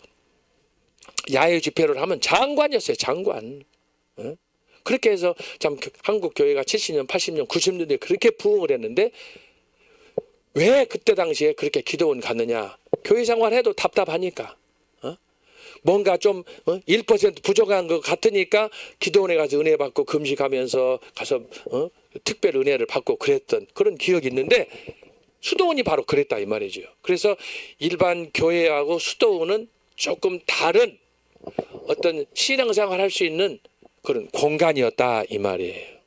야외 집회를 하면 장관이었어요, 장관. 그렇게 해서 참 한국 교회가 70년, 80년, 90년대에 그렇게 부흥을 했는데, 왜 그때 당시에 그렇게 기도원 갔느냐? 교회 생활해도 답답하니까, 뭔가 좀 1% 부족한 것 같으니까 기도원에 가서 은혜 받고 금식하면서 가서 특별 은혜를 받고 그랬던 그런 기억이 있는데, 수도원이 바로 그랬다 이 말이죠. 그래서 일반 교회하고 수도원은 조금 다른 어떤 신앙생활 할 수 있는 그런 공간이었다 이 말이에요.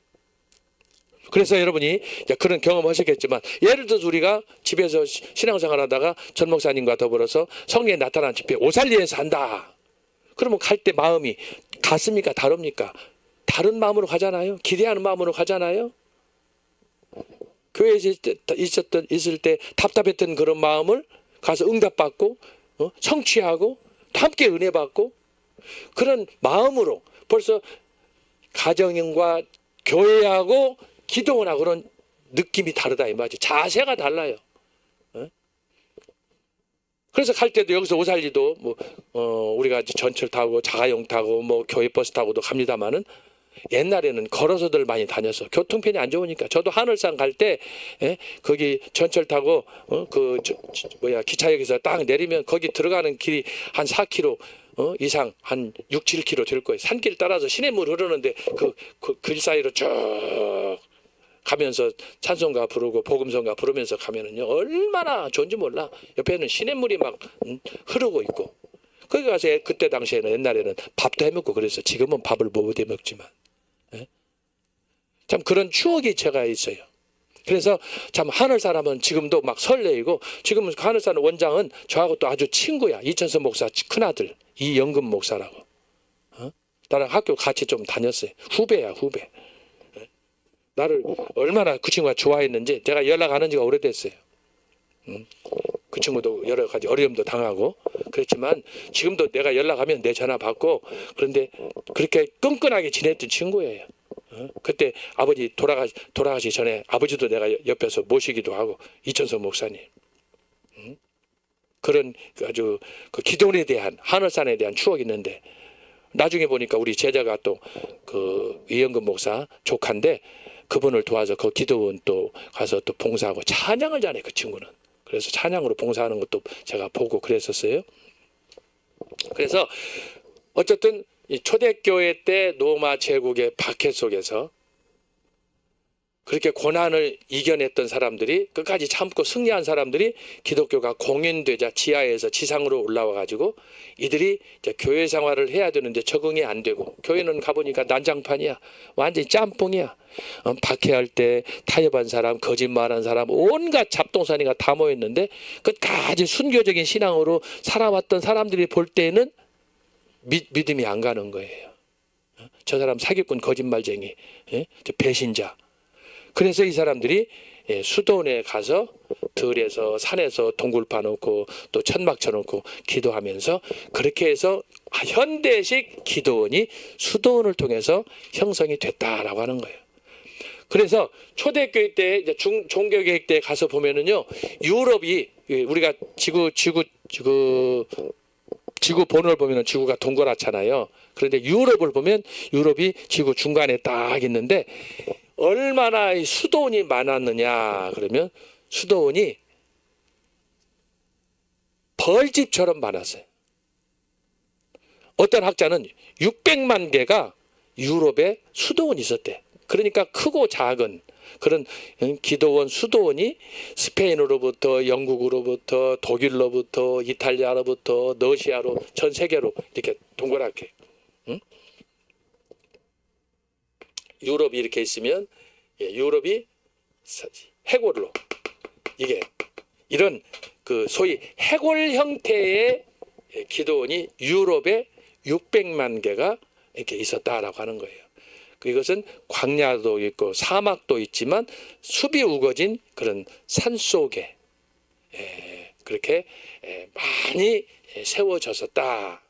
그래서 여러분이 그런 경험 하셨겠지만, 예를 들어서 우리가 집에서 신앙생활 하다가 전 목사님과 더불어서 성령이 나타난 집회 오살리에서 한다. 그러면 갈 때 마음이 같습니까? 다릅니까? 다른 마음으로 가잖아요. 기대하는 마음으로 가잖아요. 교회에 있을 때 답답했던 그런 마음을 가서 응답받고 성취하고 함께 은혜 받고, 그런 마음으로 벌써 가정과 교회하고 기도원하고 그런 느낌이 다르다 이 말이죠. 자세가 달라요. 그래서 갈 때도 여기서 오살리도 뭐 우리가 전철 타고 자가용 타고 뭐 교회 버스 타고도 갑니다만은, 옛날에는 걸어서들 많이 다녔어. 교통편이 안 좋으니까. 저도 하늘산 갈 때 거기 전철 타고 기차역에서 딱 내리면 거기 들어가는 길이 한 4km 이상, 한 6, 7km 될 거예요. 산길 따라서 시냇물 흐르는데 그 길 사이로 쭉 가면서 찬송가 부르고 복음성가 부르면서 가면은요, 얼마나 좋은지 몰라. 옆에는 시냇물이 막 흐르고 있고, 거기 가서 그때 당시에는, 옛날에는 밥도 해먹고 그랬어. 지금은 밥을 못 해먹지만. 참 그런 추억이 제가 있어요. 그래서 참 하늘 사람은 지금도 막 설레이고, 지금은 하늘산 원장은 저하고 또 아주 친구야. 이천서 목사 큰아들 이영금 목사라고. 나랑 학교 같이 좀 다녔어요. 후배야, 후배. 나를 얼마나 그 친구가 좋아했는지 내가 연락 안 한 지가 오래됐어요. 그 친구도 여러 가지 어려움도 당하고 그랬지만 지금도 내가 연락하면 내 전화 받고 그런데 그렇게 끈끈하게 지냈던 친구예요. 그때 아버지 돌아가시 전에 아버지도 내가 옆에서 모시기도 하고 이천석 목사님 그런 아주 그 기도원에 대한 하늘산에 대한 추억이 있는데 나중에 보니까 우리 제자가 또 그 이영근 목사 조카인데 그분을 도와서 그 기도원 또 가서 또 봉사하고 찬양을 잘해 그 친구는. 그래서 찬양으로 봉사하는 것도 제가 보고 그랬었어요. 그래서 어쨌든 이 초대교회 때 로마 제국의 박해 속에서 그렇게 고난을 이겨냈던 사람들이 끝까지 참고 승리한 사람들이 기독교가 공인되자 지하에서 지상으로 올라와 가지고 이들이 이제 교회 생활을 해야 되는데 적응이 안 되고 교회는 가보니까 난장판이야. 완전히 짬뽕이야. 박해할 때 타협한 사람, 거짓말한 사람, 온갖 잡동사니가 다 모였는데 끝까지 순교적인 신앙으로 살아왔던 사람들이 볼 때는 믿음이 안 가는 거예요. 저 사람 사기꾼, 거짓말쟁이, 배신자. 그래서 이 사람들이 수도원에 가서 들에서 산에서 동굴 파놓고 또 천막 쳐놓고 기도하면서 그렇게 해서 현대식 기도원이 수도원을 통해서 형성이 됐다라고 하는 거예요. 그래서 초대교회 때 이제 종교개혁 때 가서 보면은요 유럽이 우리가 지구 번호를 보면은 지구가 동그랗잖아요. 그런데 유럽을 보면 유럽이 지구 중간에 딱 있는데 얼마나 수도원이 많았느냐 그러면 수도원이 벌집처럼 많았어요. 어떤 학자는 600만 개가 유럽에 수도원이 있었대. 그러니까 크고 작은 그런 기도원, 수도원이 스페인으로부터 영국으로부터 독일로부터 이탈리아로부터 러시아로 전 세계로 이렇게 동그랗게 유럽이 이렇게 있으면 유럽이 해골로 이게 이런 그 소위 해골 형태의 기도원이 유럽에 600만 개가 이렇게 있었다라고 하는 거예요. 이것은 광야도 있고 사막도 있지만 숲이 우거진 그런 산 속에 그렇게 많이 세워졌었다.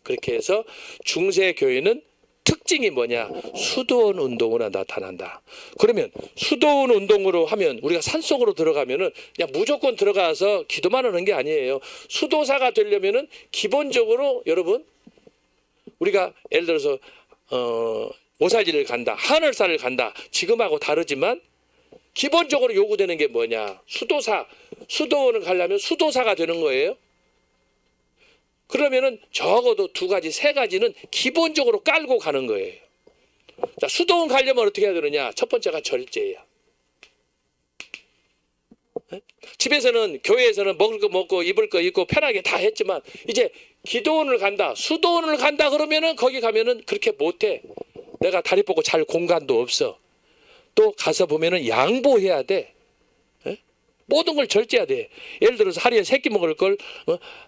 그렇게 해서 중세 교회는 특징이 뭐냐? 수도원 운동으로 나타난다. 그러면 수도원 운동으로 하면 우리가 산속으로 들어가면은 그냥 무조건 들어가서 기도만 하는 게 아니에요. 수도사가 되려면은 기본적으로 여러분 우리가 예를 들어서 오살지를 간다, 하늘산을 간다. 지금하고 다르지만 기본적으로 요구되는 게 뭐냐? 수도원을 가려면 수도사가 되는 거예요. 그러면은 적어도 2가지, 3가지는 기본적으로 깔고 가는 거예요. 자, 수도원 가려면 어떻게 해야 되느냐? 첫 번째가 절제야. 집에서는 교회에서는 먹을 거 먹고 입을 거 입고 편하게 다 했지만 이제 기도원을 간다, 수도원을 간다 그러면은 거기 가면은 그렇게 못해. 내가 다리 뻗고 잘 공간도 없어. 또 가서 보면은 양보해야 돼. 모든 걸 절제해야 돼. 예를 들어서 하루에 3끼 먹을 걸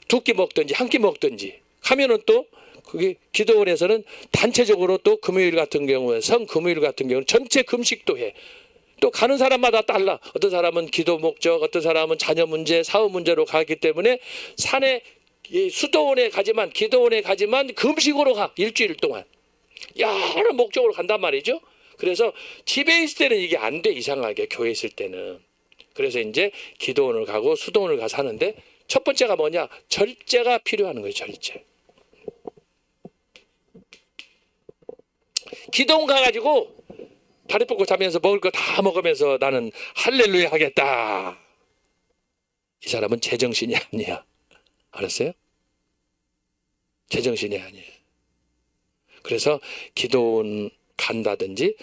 2끼 먹든지 1끼 먹든지 하면은 또 그게 기도원에서는 단체적으로 또 금요일 같은 경우에 성금요일 같은 경우는 전체 금식도 해. 또 가는 사람마다 달라. 어떤 사람은 기도 목적, 어떤 사람은 자녀 문제, 사업 문제로 가기 때문에 산에 수도원에 가지만 기도원에 가지만 금식으로 가. 일주일 동안. 여러 목적으로 간단 말이죠. 그래서 집에 있을 때는 이게 안 돼. 이상하게 교회에 있을 때는. 그래서 이제 기도원을 가고 수도원을 가서 하는데 첫 번째가 뭐냐? 절제가 필요한 거예요. 절제. 기도원 가가지고 다리 뻗고 자면서 먹을 거 다 먹으면서 나는 할렐루야 하겠다. 이 사람은 제정신이 아니야. 알았어요? 제정신이 아니에요. 그래서 기도원 간다든지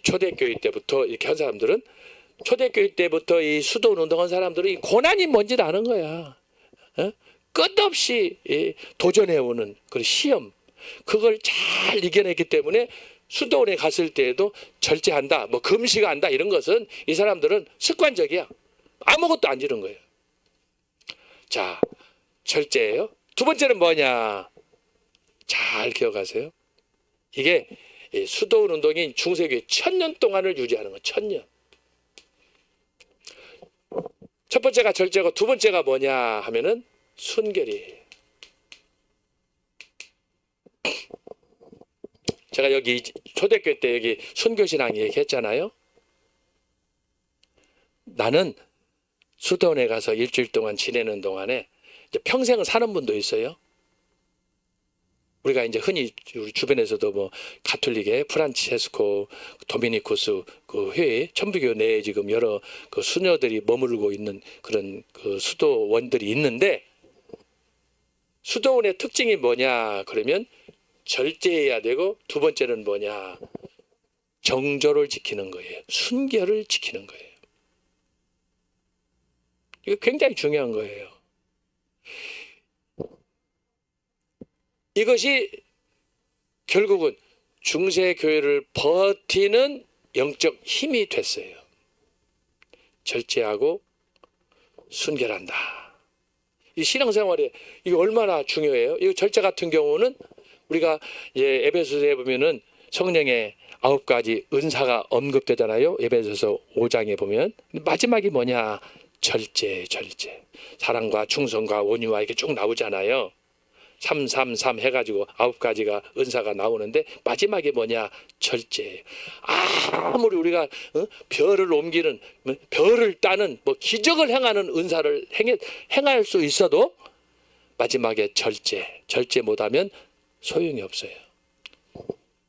초대교회 때부터 이렇게 한 사람들은 초대교회 때부터 이 수도원 운동한 사람들은 이 고난이 뭔지를 아는 거야. 끝없이 도전해오는 그 시험 그걸 잘 이겨냈기 때문에 수도원에 갔을 때에도 절제한다, 뭐 금식한다 이런 것은 이 사람들은 습관적이야. 아무것도 안 지른 거예요. 자, 절제예요. 두 번째는 뭐냐? 잘 기억하세요. 이게 이 수도원 운동이 중세교회 1000년 동안을 유지하는 거. 1000년. 첫 번째가 절제고 두 번째가 뭐냐 하면은 순결이. 제가 여기 초대교회 때 여기 순교신앙 얘기했잖아요. 나는 수도원에 가서 일주일 동안 지내는 동안에 이제 평생을 사는 분도 있어요. 우리가 이제 흔히 우리 주변에서도 뭐 가톨릭의 프란치스코, 도미니쿠스 그 회에 천부교 내에 지금 여러 그 수녀들이 머무르고 있는 그런 그 수도원들이 있는데, 수도원의 특징이 뭐냐 그러면 절제해야 되고, 두 번째는 뭐냐, 정조를 지키는 거예요. 순결을 지키는 거예요. 이거 굉장히 중요한 거예요. 이것이 결국은 중세교회를 버티는 영적 힘이 됐어요. 절제하고 순결한다. 이 신앙생활에 이거 얼마나 중요해요. 이 절제 같은 경우는 우리가 이제 에베소서에 보면은 성령의 9가지 은사가 언급되잖아요. 에베소서 5장에 보면 마지막이 뭐냐? 절제. 사랑과 충성과 온유와 이렇게 쭉 나오잖아요. 333 해가지고 9가지가 은사가 나오는데 마지막에 뭐냐? 절제. 아무리 우리가 별을 옮기는, 별을 따는, 뭐 기적을 행하는 은사를 행할 수 있어도 마지막에 절제 못하면 소용이 없어요.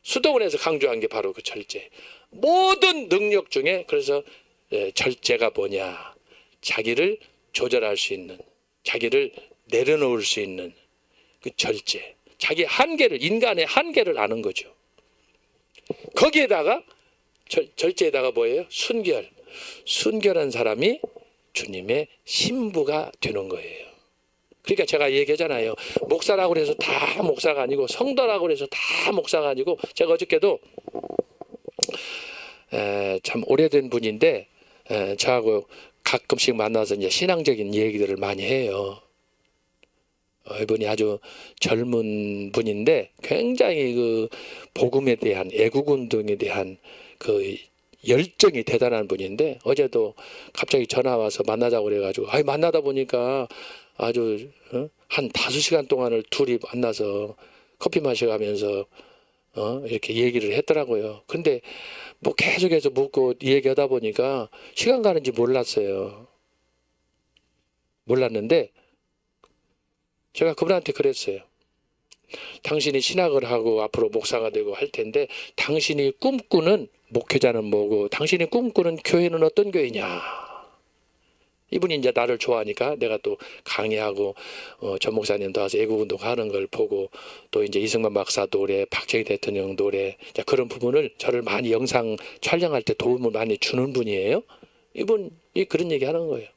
수도원에서 강조한 게 바로 그 절제. 모든 능력 중에 그래서 절제가 뭐냐? 자기를 조절할 수 있는, 자기를 내려놓을 수 있는 그 절제. 자기 한계를, 인간의 한계를 아는 거죠. 거기에다가 절제에다가 뭐예요? 순결. 순결한 사람이 주님의 신부가 되는 거예요. 그러니까 제가 얘기하잖아요. 목사라고 해서 다 목사가 아니고, 성도라고 해서 다 목사가 아니고, 제가 어저께도 참 오래된 분인데 저하고 가끔씩 만나서 이제 신앙적인 얘기들을 많이 해요. 이분이 아주 젊은 분인데 굉장히 그 복음에 대한, 애국 운동에 대한 그 열정이 대단한 분인데, 어제도 갑자기 전화 와서 만나자고 그래가지고 만나다 보니까 아주 한 5시간 동안을 둘이 만나서 커피 마셔가면서 이렇게 얘기를 했더라고요. 근데 뭐 계속해서 묻고 얘기하다 보니까 시간 가는지 몰랐어요. 몰랐는데 제가 그분한테 그랬어요. 당신이 신학을 하고 앞으로 목사가 되고 할 텐데, 당신이 꿈꾸는 목회자는 뭐고, 당신이 꿈꾸는 교회는 어떤 교회냐. 이분이 이제 나를 좋아하니까 내가 또 강의하고 전 목사님도 와서 애국운동 하는 걸 보고, 또 이제 이승만 박사 노래, 박정희 대통령 노래, 그런 부분을 저를 많이 영상 촬영할 때 도움을 많이 주는 분이에요. 이분이 그런 얘기 하는 거예요.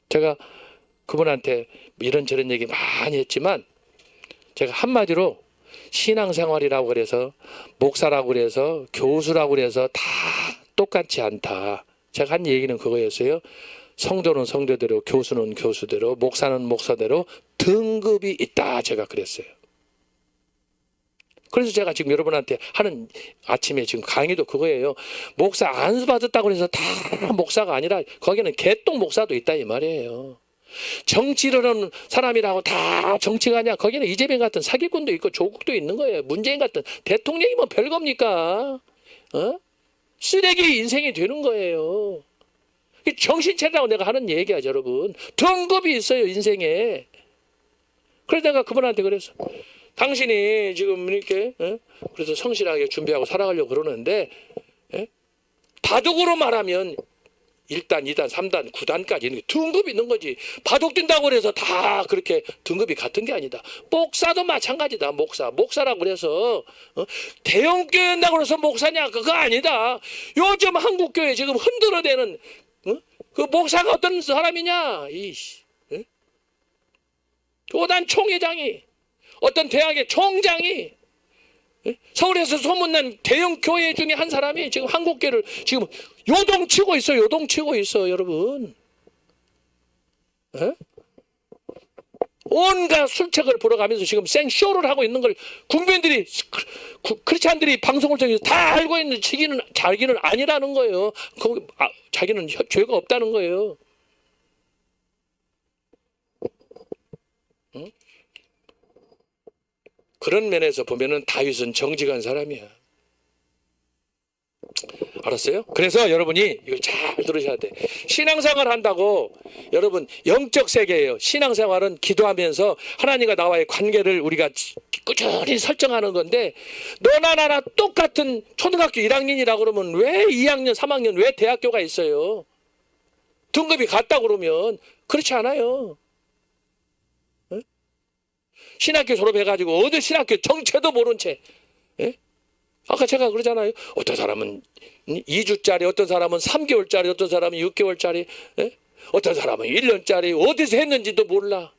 제가 그분한테 이런저런 얘기 많이 했지만, 제가 한마디로 신앙생활이라고 그래서, 목사라고 그래서, 교수라고 그래서 다 똑같지 않다. 제가 한 얘기는 그거였어요. 성도는 성도대로, 교수는 교수대로, 목사는 목사대로 등급이 있다. 제가 그랬어요. 그래서 제가 지금 여러분한테 하는 아침에 지금 강의도 그거예요. 목사 안수 받았다고 해서 다 목사가 아니라 거기는 개똥 목사도 있다 이 말이에요. 정치를 하는 사람이라고 다 정치가냐? 거기는 이재명 같은 사기꾼도 있고 조국도 있는 거예요. 문재인 같은 대통령이면 별겁니까? 쓰레기 인생이 되는 거예요. 정신 차리라고 내가 하는 얘기야, 여러분. 등급이 있어요, 인생에. 그래서 내가 그분한테 그랬어. 당신이 지금 이렇게 그래서 성실하게 준비하고 살아가려고 그러는데, 바둑으로 말하면 1단, 2단, 3단, 9단까지 등급이 있는 거지. 바둑 뛴다고 해서 다 그렇게 등급이 같은 게 아니다. 목사도 마찬가지다. 목사라고 그래서 대형교회 한다고 해서 목사냐? 그거 아니다. 요즘 한국교회 지금 흔들어대는 그 목사가 어떤 사람이냐? 교단 총회장이, 어떤 대학의 총장이, 서울에서 소문난 대형 교회 중에 한 사람이 지금 한국교회를 지금 요동치고 있어, 여러분. 온갖 술책을 벌어가면서 지금 생쇼를 하고 있는 걸 국민들이, 크리스찬들이 방송을 통해서 다 알고 있는 자기는 아니라는 거예요. 자기는 죄가 없다는 거예요. 응? 그런 면에서 보면은 다윗은 정직한 사람이야. 알았어요? 그래서 여러분이 이걸 잘 들으셔야 돼. 신앙생활 한다고 여러분 영적 세계예요. 신앙생활은 기도하면서 하나님과 나와의 관계를 우리가 꾸준히 설정하는 건데, 너나 나나 똑같은 초등학교 1학년이라 그러면 왜 2학년 3학년 왜 대학교가 있어요? 등급이 같다 그러면. 그렇지 않아요. 응? 신학교 졸업해가지고 어디 신학교 정체도 모른 채, 예? 아까 제가 그러잖아요. 어떤 사람은 2주짜리, 어떤 사람은 3개월짜리, 어떤 사람은 6개월짜리, 예? 어떤 사람은 1년짜리, 어디서 했는지도 몰라.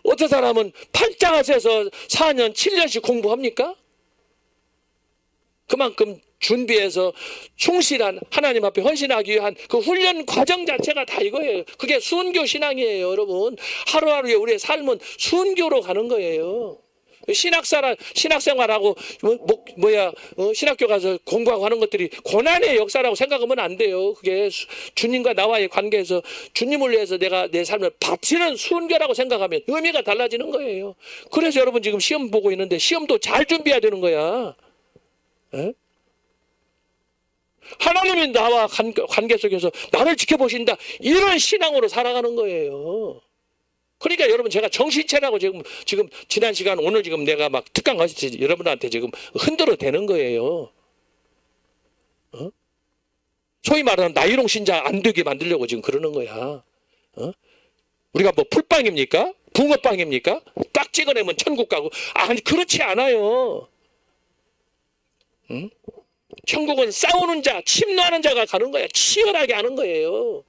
어떤 사람은 팔자가 세서 4년, 7년씩 공부합니까? 그만큼 준비해서 충실한 하나님 앞에 헌신하기 위한 그 훈련 과정 자체가 다 이거예요. 그게 순교 신앙이에요, 여러분. 하루하루의 우리의 삶은 순교로 가는 거예요. 신학생활하고 신학교 가서 공부하고 하는 것들이 고난의 역사라고 생각하면 안 돼요. 그게 주님과 나와의 관계에서 주님을 위해서 내가 내 삶을 바치는 순교라고 생각하면 의미가 달라지는 거예요. 그래서 여러분 지금 시험 보고 있는데 시험도 잘 준비해야 되는 거야. 에? 하나님이 나와 관계 속에서 나를 지켜보신다, 이런 신앙으로 살아가는 거예요. 그러니까 여러분, 제가 정신체라고 지금 지난 시간 오늘 지금 내가 막 특강 가서 여러분한테 지금 흔들어 대는 거예요. 소위 말하는 나이롱 신자 안 되게 만들려고 지금 그러는 거야. 우리가 뭐 풀빵입니까? 붕어빵입니까? 딱 찍어내면 천국 가고. 아니, 그렇지 않아요. 천국은 싸우는 자, 침노하는 자가 가는 거야. 치열하게 하는 거예요.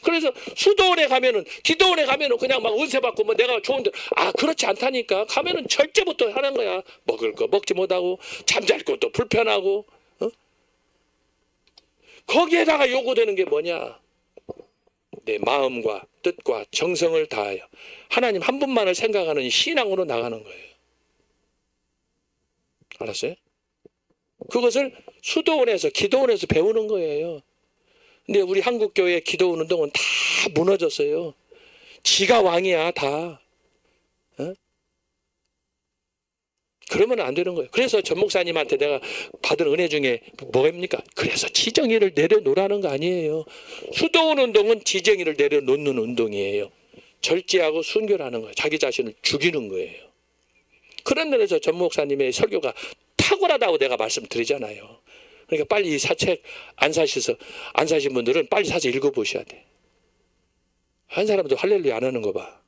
그래서 수도원에 가면은, 기도원에 가면은 그냥 막 은혜 받고 뭐 내가 좋은데, 그렇지 않다니까. 가면은 절제부터 하는 거야. 먹을 거 먹지 못하고, 잠잘 것도 불편하고, 거기에다가 요구되는 게 뭐냐? 내 마음과 뜻과 정성을 다하여 하나님 한 분만을 생각하는 신앙으로 나가는 거예요. 알았어요? 그것을 수도원에서, 기도원에서 배우는 거예요. 근데 우리 한국교회 기도원 운동은 다 무너졌어요. 지가 왕이야, 다. 그러면 안 되는 거예요. 그래서 전 목사님한테 내가 받은 은혜 중에 뭐입니까? 그래서 지정의를 내려놓으라는 거 아니에요. 수도원 운동은 지정의를 내려놓는 운동이에요. 절제하고 순교라는 거예요. 자기 자신을 죽이는 거예요. 그런 면에서 전 목사님의 설교가 탁월하다고 내가 말씀드리잖아요. 그러니까 빨리 이 사책 안 사신 분들은 빨리 사서 읽어보셔야 돼. 한 사람도 할렐루야 안 하는 거 봐.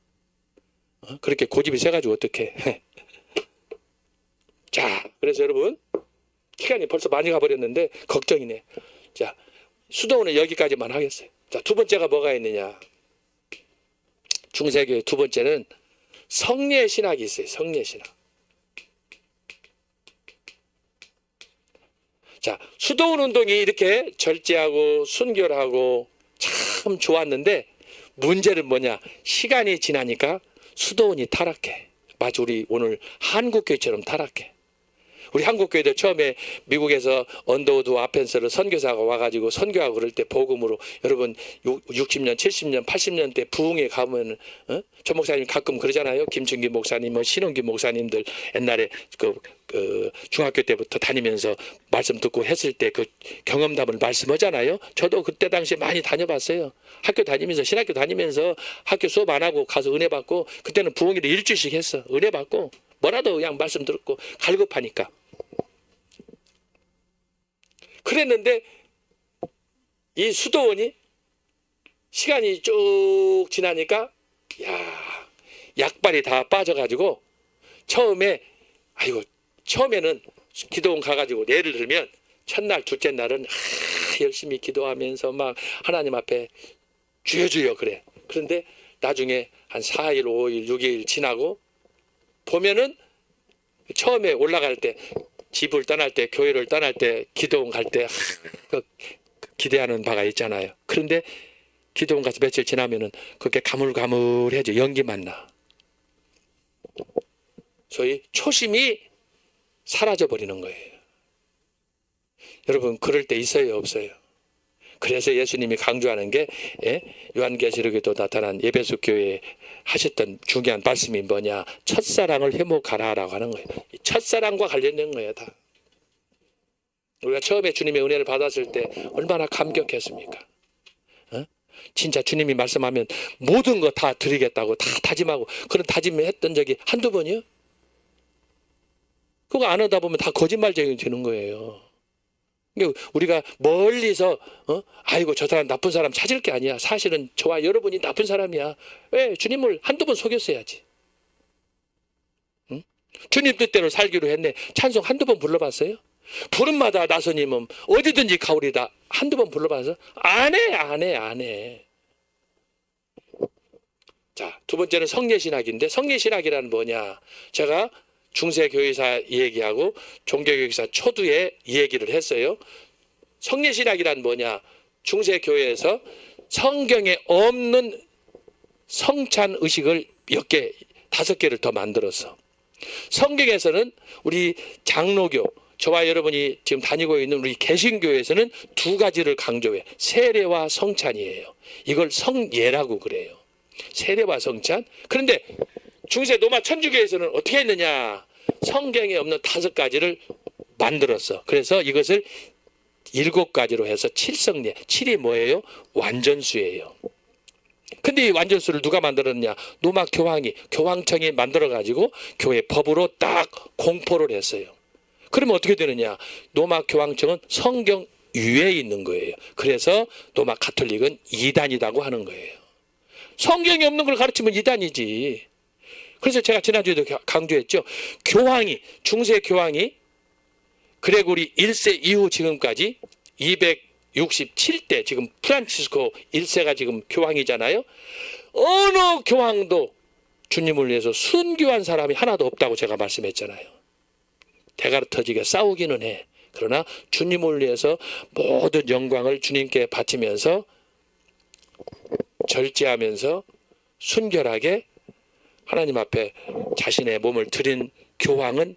그렇게 고집이 세가지고 어떡해. 자, 그래서 여러분, 시간이 벌써 많이 가버렸는데 걱정이네. 자, 수도원은 여기까지만 하겠어요. 자, 두 번째가 뭐가 있느냐? 중세교의 두 번째는 성례 신학이 있어요. 성례 신학. 자, 수도원 운동이 이렇게 절제하고 순결하고 참 좋았는데, 문제는 뭐냐? 시간이 지나니까 수도원이 타락해. 마치 우리 오늘 한국교회처럼 타락해. 우리 한국교회도 처음에 미국에서 언더우드 아펜서를 선교사가 와가지고 선교하고 그럴 때 복음으로, 여러분 60년, 70년, 80년 대 부흥에 가면, 전 목사님 가끔 그러잖아요. 김춘기 목사님, 신원기 목사님들 옛날에 그 중학교 때부터 다니면서 말씀 듣고 했을 때 그 경험담을 말씀하잖아요. 저도 그때 당시에 많이 다녀봤어요. 학교 다니면서, 신학교 다니면서 학교 수업 안 하고 가서 은혜 받고, 그때는 부흥일에 일주일씩 했어. 은혜 받고 뭐라도 그냥 말씀 듣고 갈급하니까. 그랬는데 이 수도원이 시간이 쭉 지나니까 약발이 다 빠져가지고 처음에는 기도원 가가지고 예를 들면 첫날 둘째 날은 열심히 기도하면서 막 하나님 앞에 주여 그래. 그런데 나중에 한 4일 5일 6일 지나고 보면은 처음에 올라갈 때, 집을 떠날 때, 교회를 떠날 때, 기도원 갈 때 기대하는 바가 있잖아요. 그런데 기도원 가서 며칠 지나면은 그렇게 가물가물해져. 연기만 나. 소위 초심이 사라져 버리는 거예요. 여러분, 그럴 때 있어요, 없어요? 그래서 예수님이 강조하는 게 요한계시록에도 나타난 에베소 교회에 하셨던 중요한 말씀이 뭐냐? 첫사랑을 회복하라라고 하는 거예요. 첫사랑과 관련된 거예요, 다. 우리가 처음에 주님의 은혜를 받았을 때 얼마나 감격했습니까? 진짜 주님이 말씀하면 모든 거 다 드리겠다고 다 다짐하고 그런 다짐을 했던 적이 한두 번이요? 그거 안 하다 보면 다 거짓말쟁이 되는 거예요. 우리가 멀리서 아이고 저 사람 나쁜 사람 찾을 게 아니야. 사실은 저와 여러분이 나쁜 사람이야. 왜? 주님을 한두 번 속였어야지. 응? 주님 뜻대로 살기로 했네. 찬송 한두 번 불러봤어요? 부름마다 나서님은 어디든지 가오리다. 한두 번 불러봐서 안 해. 자, 두 번째는 성례신학인데, 성례신학이란 뭐냐? 제가 중세교회사 얘기하고 종교교회사 초두에 얘기를 했어요. 성례신학이란 뭐냐? 중세교회에서 성경에 없는 성찬 의식을 몇 개, 5개를 더 만들었어. 성경에서는 우리 장로교, 저와 여러분이 지금 다니고 있는 우리 개신교에서는 2가지를 강조해. 세례와 성찬이에요. 이걸 성예라고 그래요. 세례와 성찬. 그런데 중세 로마 천주교에서는 어떻게 했느냐? 성경에 없는 5가지를 만들었어. 그래서 이것을 7가지로 해서 7성례. 7이 뭐예요? 완전수예요. 근데 이 완전수를 누가 만들었냐? 로마 교황청이 만들어가지고 교회 법으로 딱 공포를 했어요. 그러면 어떻게 되느냐? 로마 교황청은 성경 위에 있는 거예요. 그래서 로마 가톨릭은 이단이라고 하는 거예요. 성경이 없는 걸 가르치면 이단이지. 그래서 제가 지난주에도 강조했죠. 중세 교황이 그레고리 1세 이후 지금까지 267대, 지금 프란치스코 1세가 지금 교황이잖아요. 어느 교황도 주님을 위해서 순교한 사람이 하나도 없다고 제가 말씀했잖아요. 대가리 터지게 싸우기는 해. 그러나 주님을 위해서 모든 영광을 주님께 바치면서 절제하면서 순결하게 하나님 앞에 자신의 몸을 드린 교황은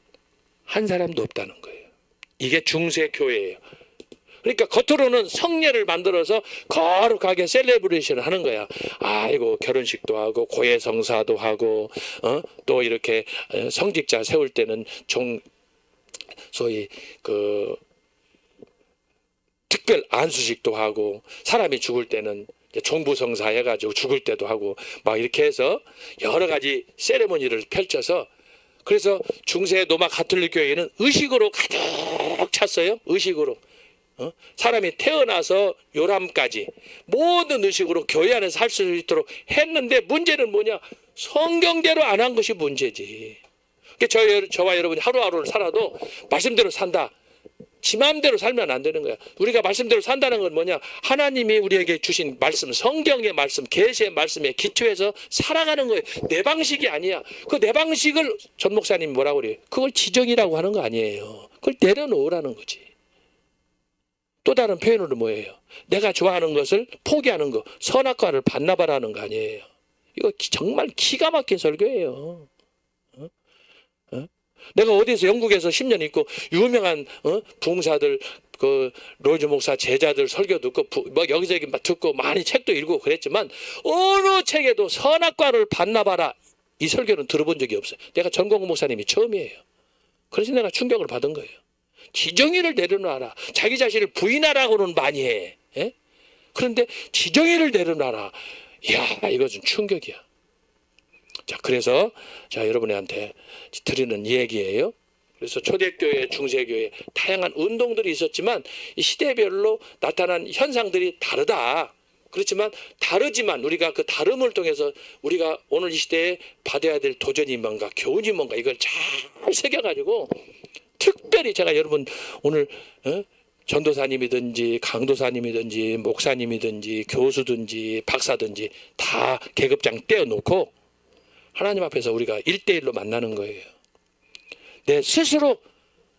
한 사람도 없다는 거예요. 이게 중세 교회예요. 그러니까 겉으로는 성례를 만들어서 거룩하게 셀레브레이션을 하는 거야. 아이고 결혼식도 하고 고해성사도 하고 또 이렇게 성직자 세울 때는 소위 그 특별 안수식도 하고 사람이 죽을 때는 종부성사 해가지고 죽을 때도 하고 막 이렇게 해서 여러 가지 세레모니를 펼쳐서 그래서 중세 로마 가톨릭 교회는 의식으로 가득 찼어요. 의식으로. 사람이 태어나서 요람까지 모든 의식으로 교회 안에서 할 수 있도록 했는데 문제는 뭐냐? 성경대로 안 한 것이 문제지. 저와 여러분이 하루하루를 살아도 말씀대로 산다. 지 마음대로 살면 안 되는 거야. 우리가 말씀대로 산다는 건 뭐냐? 하나님이 우리에게 주신 말씀, 성경의 말씀, 계시의 말씀에 기초해서 살아가는 거예요. 내 방식이 아니야. 그 내 방식을 전 목사님이 뭐라고 그래요? 그걸 지정이라고 하는 거 아니에요. 그걸 내려놓으라는 거지. 또 다른 표현으로 뭐예요? 내가 좋아하는 것을 포기하는 거, 선악과를 반나바라는 거 아니에요. 이거 정말 기가 막힌 설교예요. 내가 어디서 영국에서 10년 있고 유명한 부흥사들 그 로즈 목사 제자들 설교 듣고 뭐 여기저기 듣고 많이 책도 읽고 그랬지만 어느 책에도 선악과를 반나봐라 이 설교는 들어본 적이 없어요. 내가 전공국 목사님이 처음이에요. 그래서 내가 충격을 받은 거예요. 지정의를 내려놔라. 자기 자신을 부인하라고는 많이 해. 예? 그런데 지정의를 내려놔라. 이야, 이것은 충격이야. 자, 그래서 여러분한테 드리는 얘기예요. 그래서 초대교회, 중세교회 다양한 운동들이 있었지만 이 시대별로 나타난 현상들이 다르다. 그렇지만 다르지만 우리가 그 다름을 통해서 우리가 오늘 이 시대에 받아야 될 도전이 뭔가, 교훈이 뭔가 이걸 잘 새겨가지고 특별히 제가 여러분 오늘 전도사님이든지 강도사님이든지 목사님이든지 교수든지 박사든지 다 계급장 떼어놓고 하나님 앞에서 우리가 1대1로 만나는 거예요. 내 스스로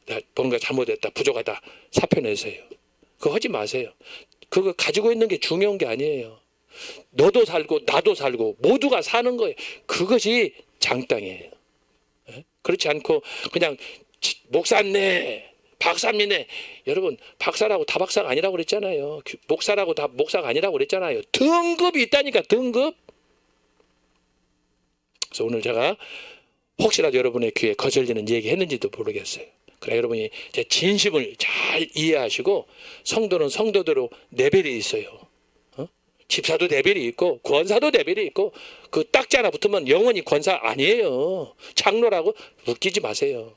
내가 뭔가 잘못했다, 부족하다 사표 내세요. 그거 하지 마세요. 그거 가지고 있는 게 중요한 게 아니에요. 너도 살고 나도 살고 모두가 사는 거예요. 그것이 장땅이에요. 예? 그렇지 않고 그냥 목사네, 박사님네. 여러분 박사라고 다 박사가 아니라고 그랬잖아요. 목사라고 다 목사가 아니라고 그랬잖아요. 등급이 있다니까, 등급. 그래서 오늘 제가 혹시라도 여러분의 귀에 거슬리는 얘기 했는지도 모르겠어요. 그래 여러분이 제 진심을 잘 이해하시고, 성도는 성도대로 레벨이 있어요. 집사도 레벨이 있고 권사도 레벨이 있고, 그 딱지 하나 붙으면 영원히 권사 아니에요. 장로라고 웃기지 마세요.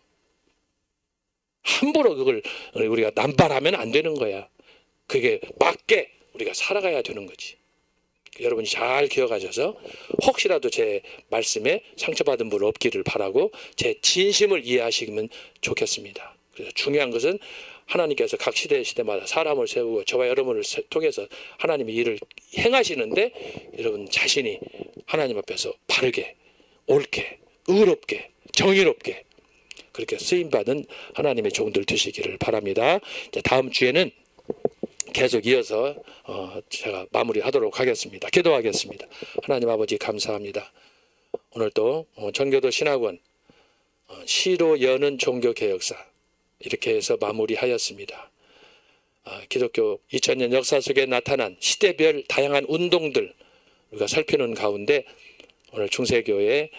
함부로 그걸 우리가 남발하면 안 되는 거야. 그게 맞게 우리가 살아가야 되는 거지. 여러분이 잘 기억하셔서 혹시라도 제 말씀에 상처받은 분 없기를 바라고 제 진심을 이해하시면 좋겠습니다. 그래서 중요한 것은 하나님께서 각 시대마다 사람을 세우고 저와 여러분을 통해서 하나님의 일을 행하시는데, 여러분 자신이 하나님 앞에서 바르게, 옳게, 의롭게, 정의롭게 그렇게 쓰임받은 하나님의 종들 되시기를 바랍니다. 다음 주에는 계속 이어서 제가 마무리하도록 하겠습니다. 기도하겠습니다. 하나님 아버지 감사합니다. 오늘 또 정교도 신학원 시로 여는 종교개혁사 이렇게 해서 마무리하였습니다. 기독교 2000년 역사 속에 나타난 시대별 다양한 운동들 우리가 살피는 가운데 오늘 중세교회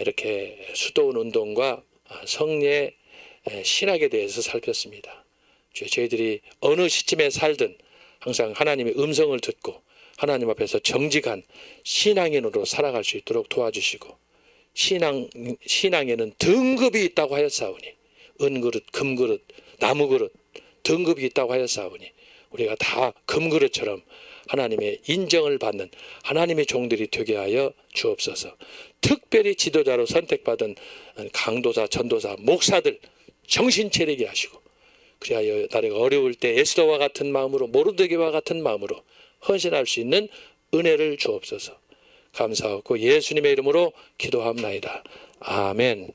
이렇게 수도원 운동과 성례 신학에 대해서 살폈습니다. 저희들이 어느 시점에 살든 항상 하나님의 음성을 듣고 하나님 앞에서 정직한 신앙인으로 살아갈 수 있도록 도와주시고, 신앙에는 등급이 있다고 하였사오니, 은그릇, 금그릇, 나무그릇 등급이 있다고 하였사오니 우리가 다 금그릇처럼 하나님의 인정을 받는 하나님의 종들이 되게 하여 주옵소서. 특별히 지도자로 선택받은 강도사, 전도사, 목사들 정신 차리게 하시고, 그리하여 나라가 어려울 때 에스더와 같은 마음으로, 모르드게와 같은 마음으로 헌신할 수 있는 은혜를 주옵소서. 감사하고 예수님의 이름으로 기도합나이다. 아멘.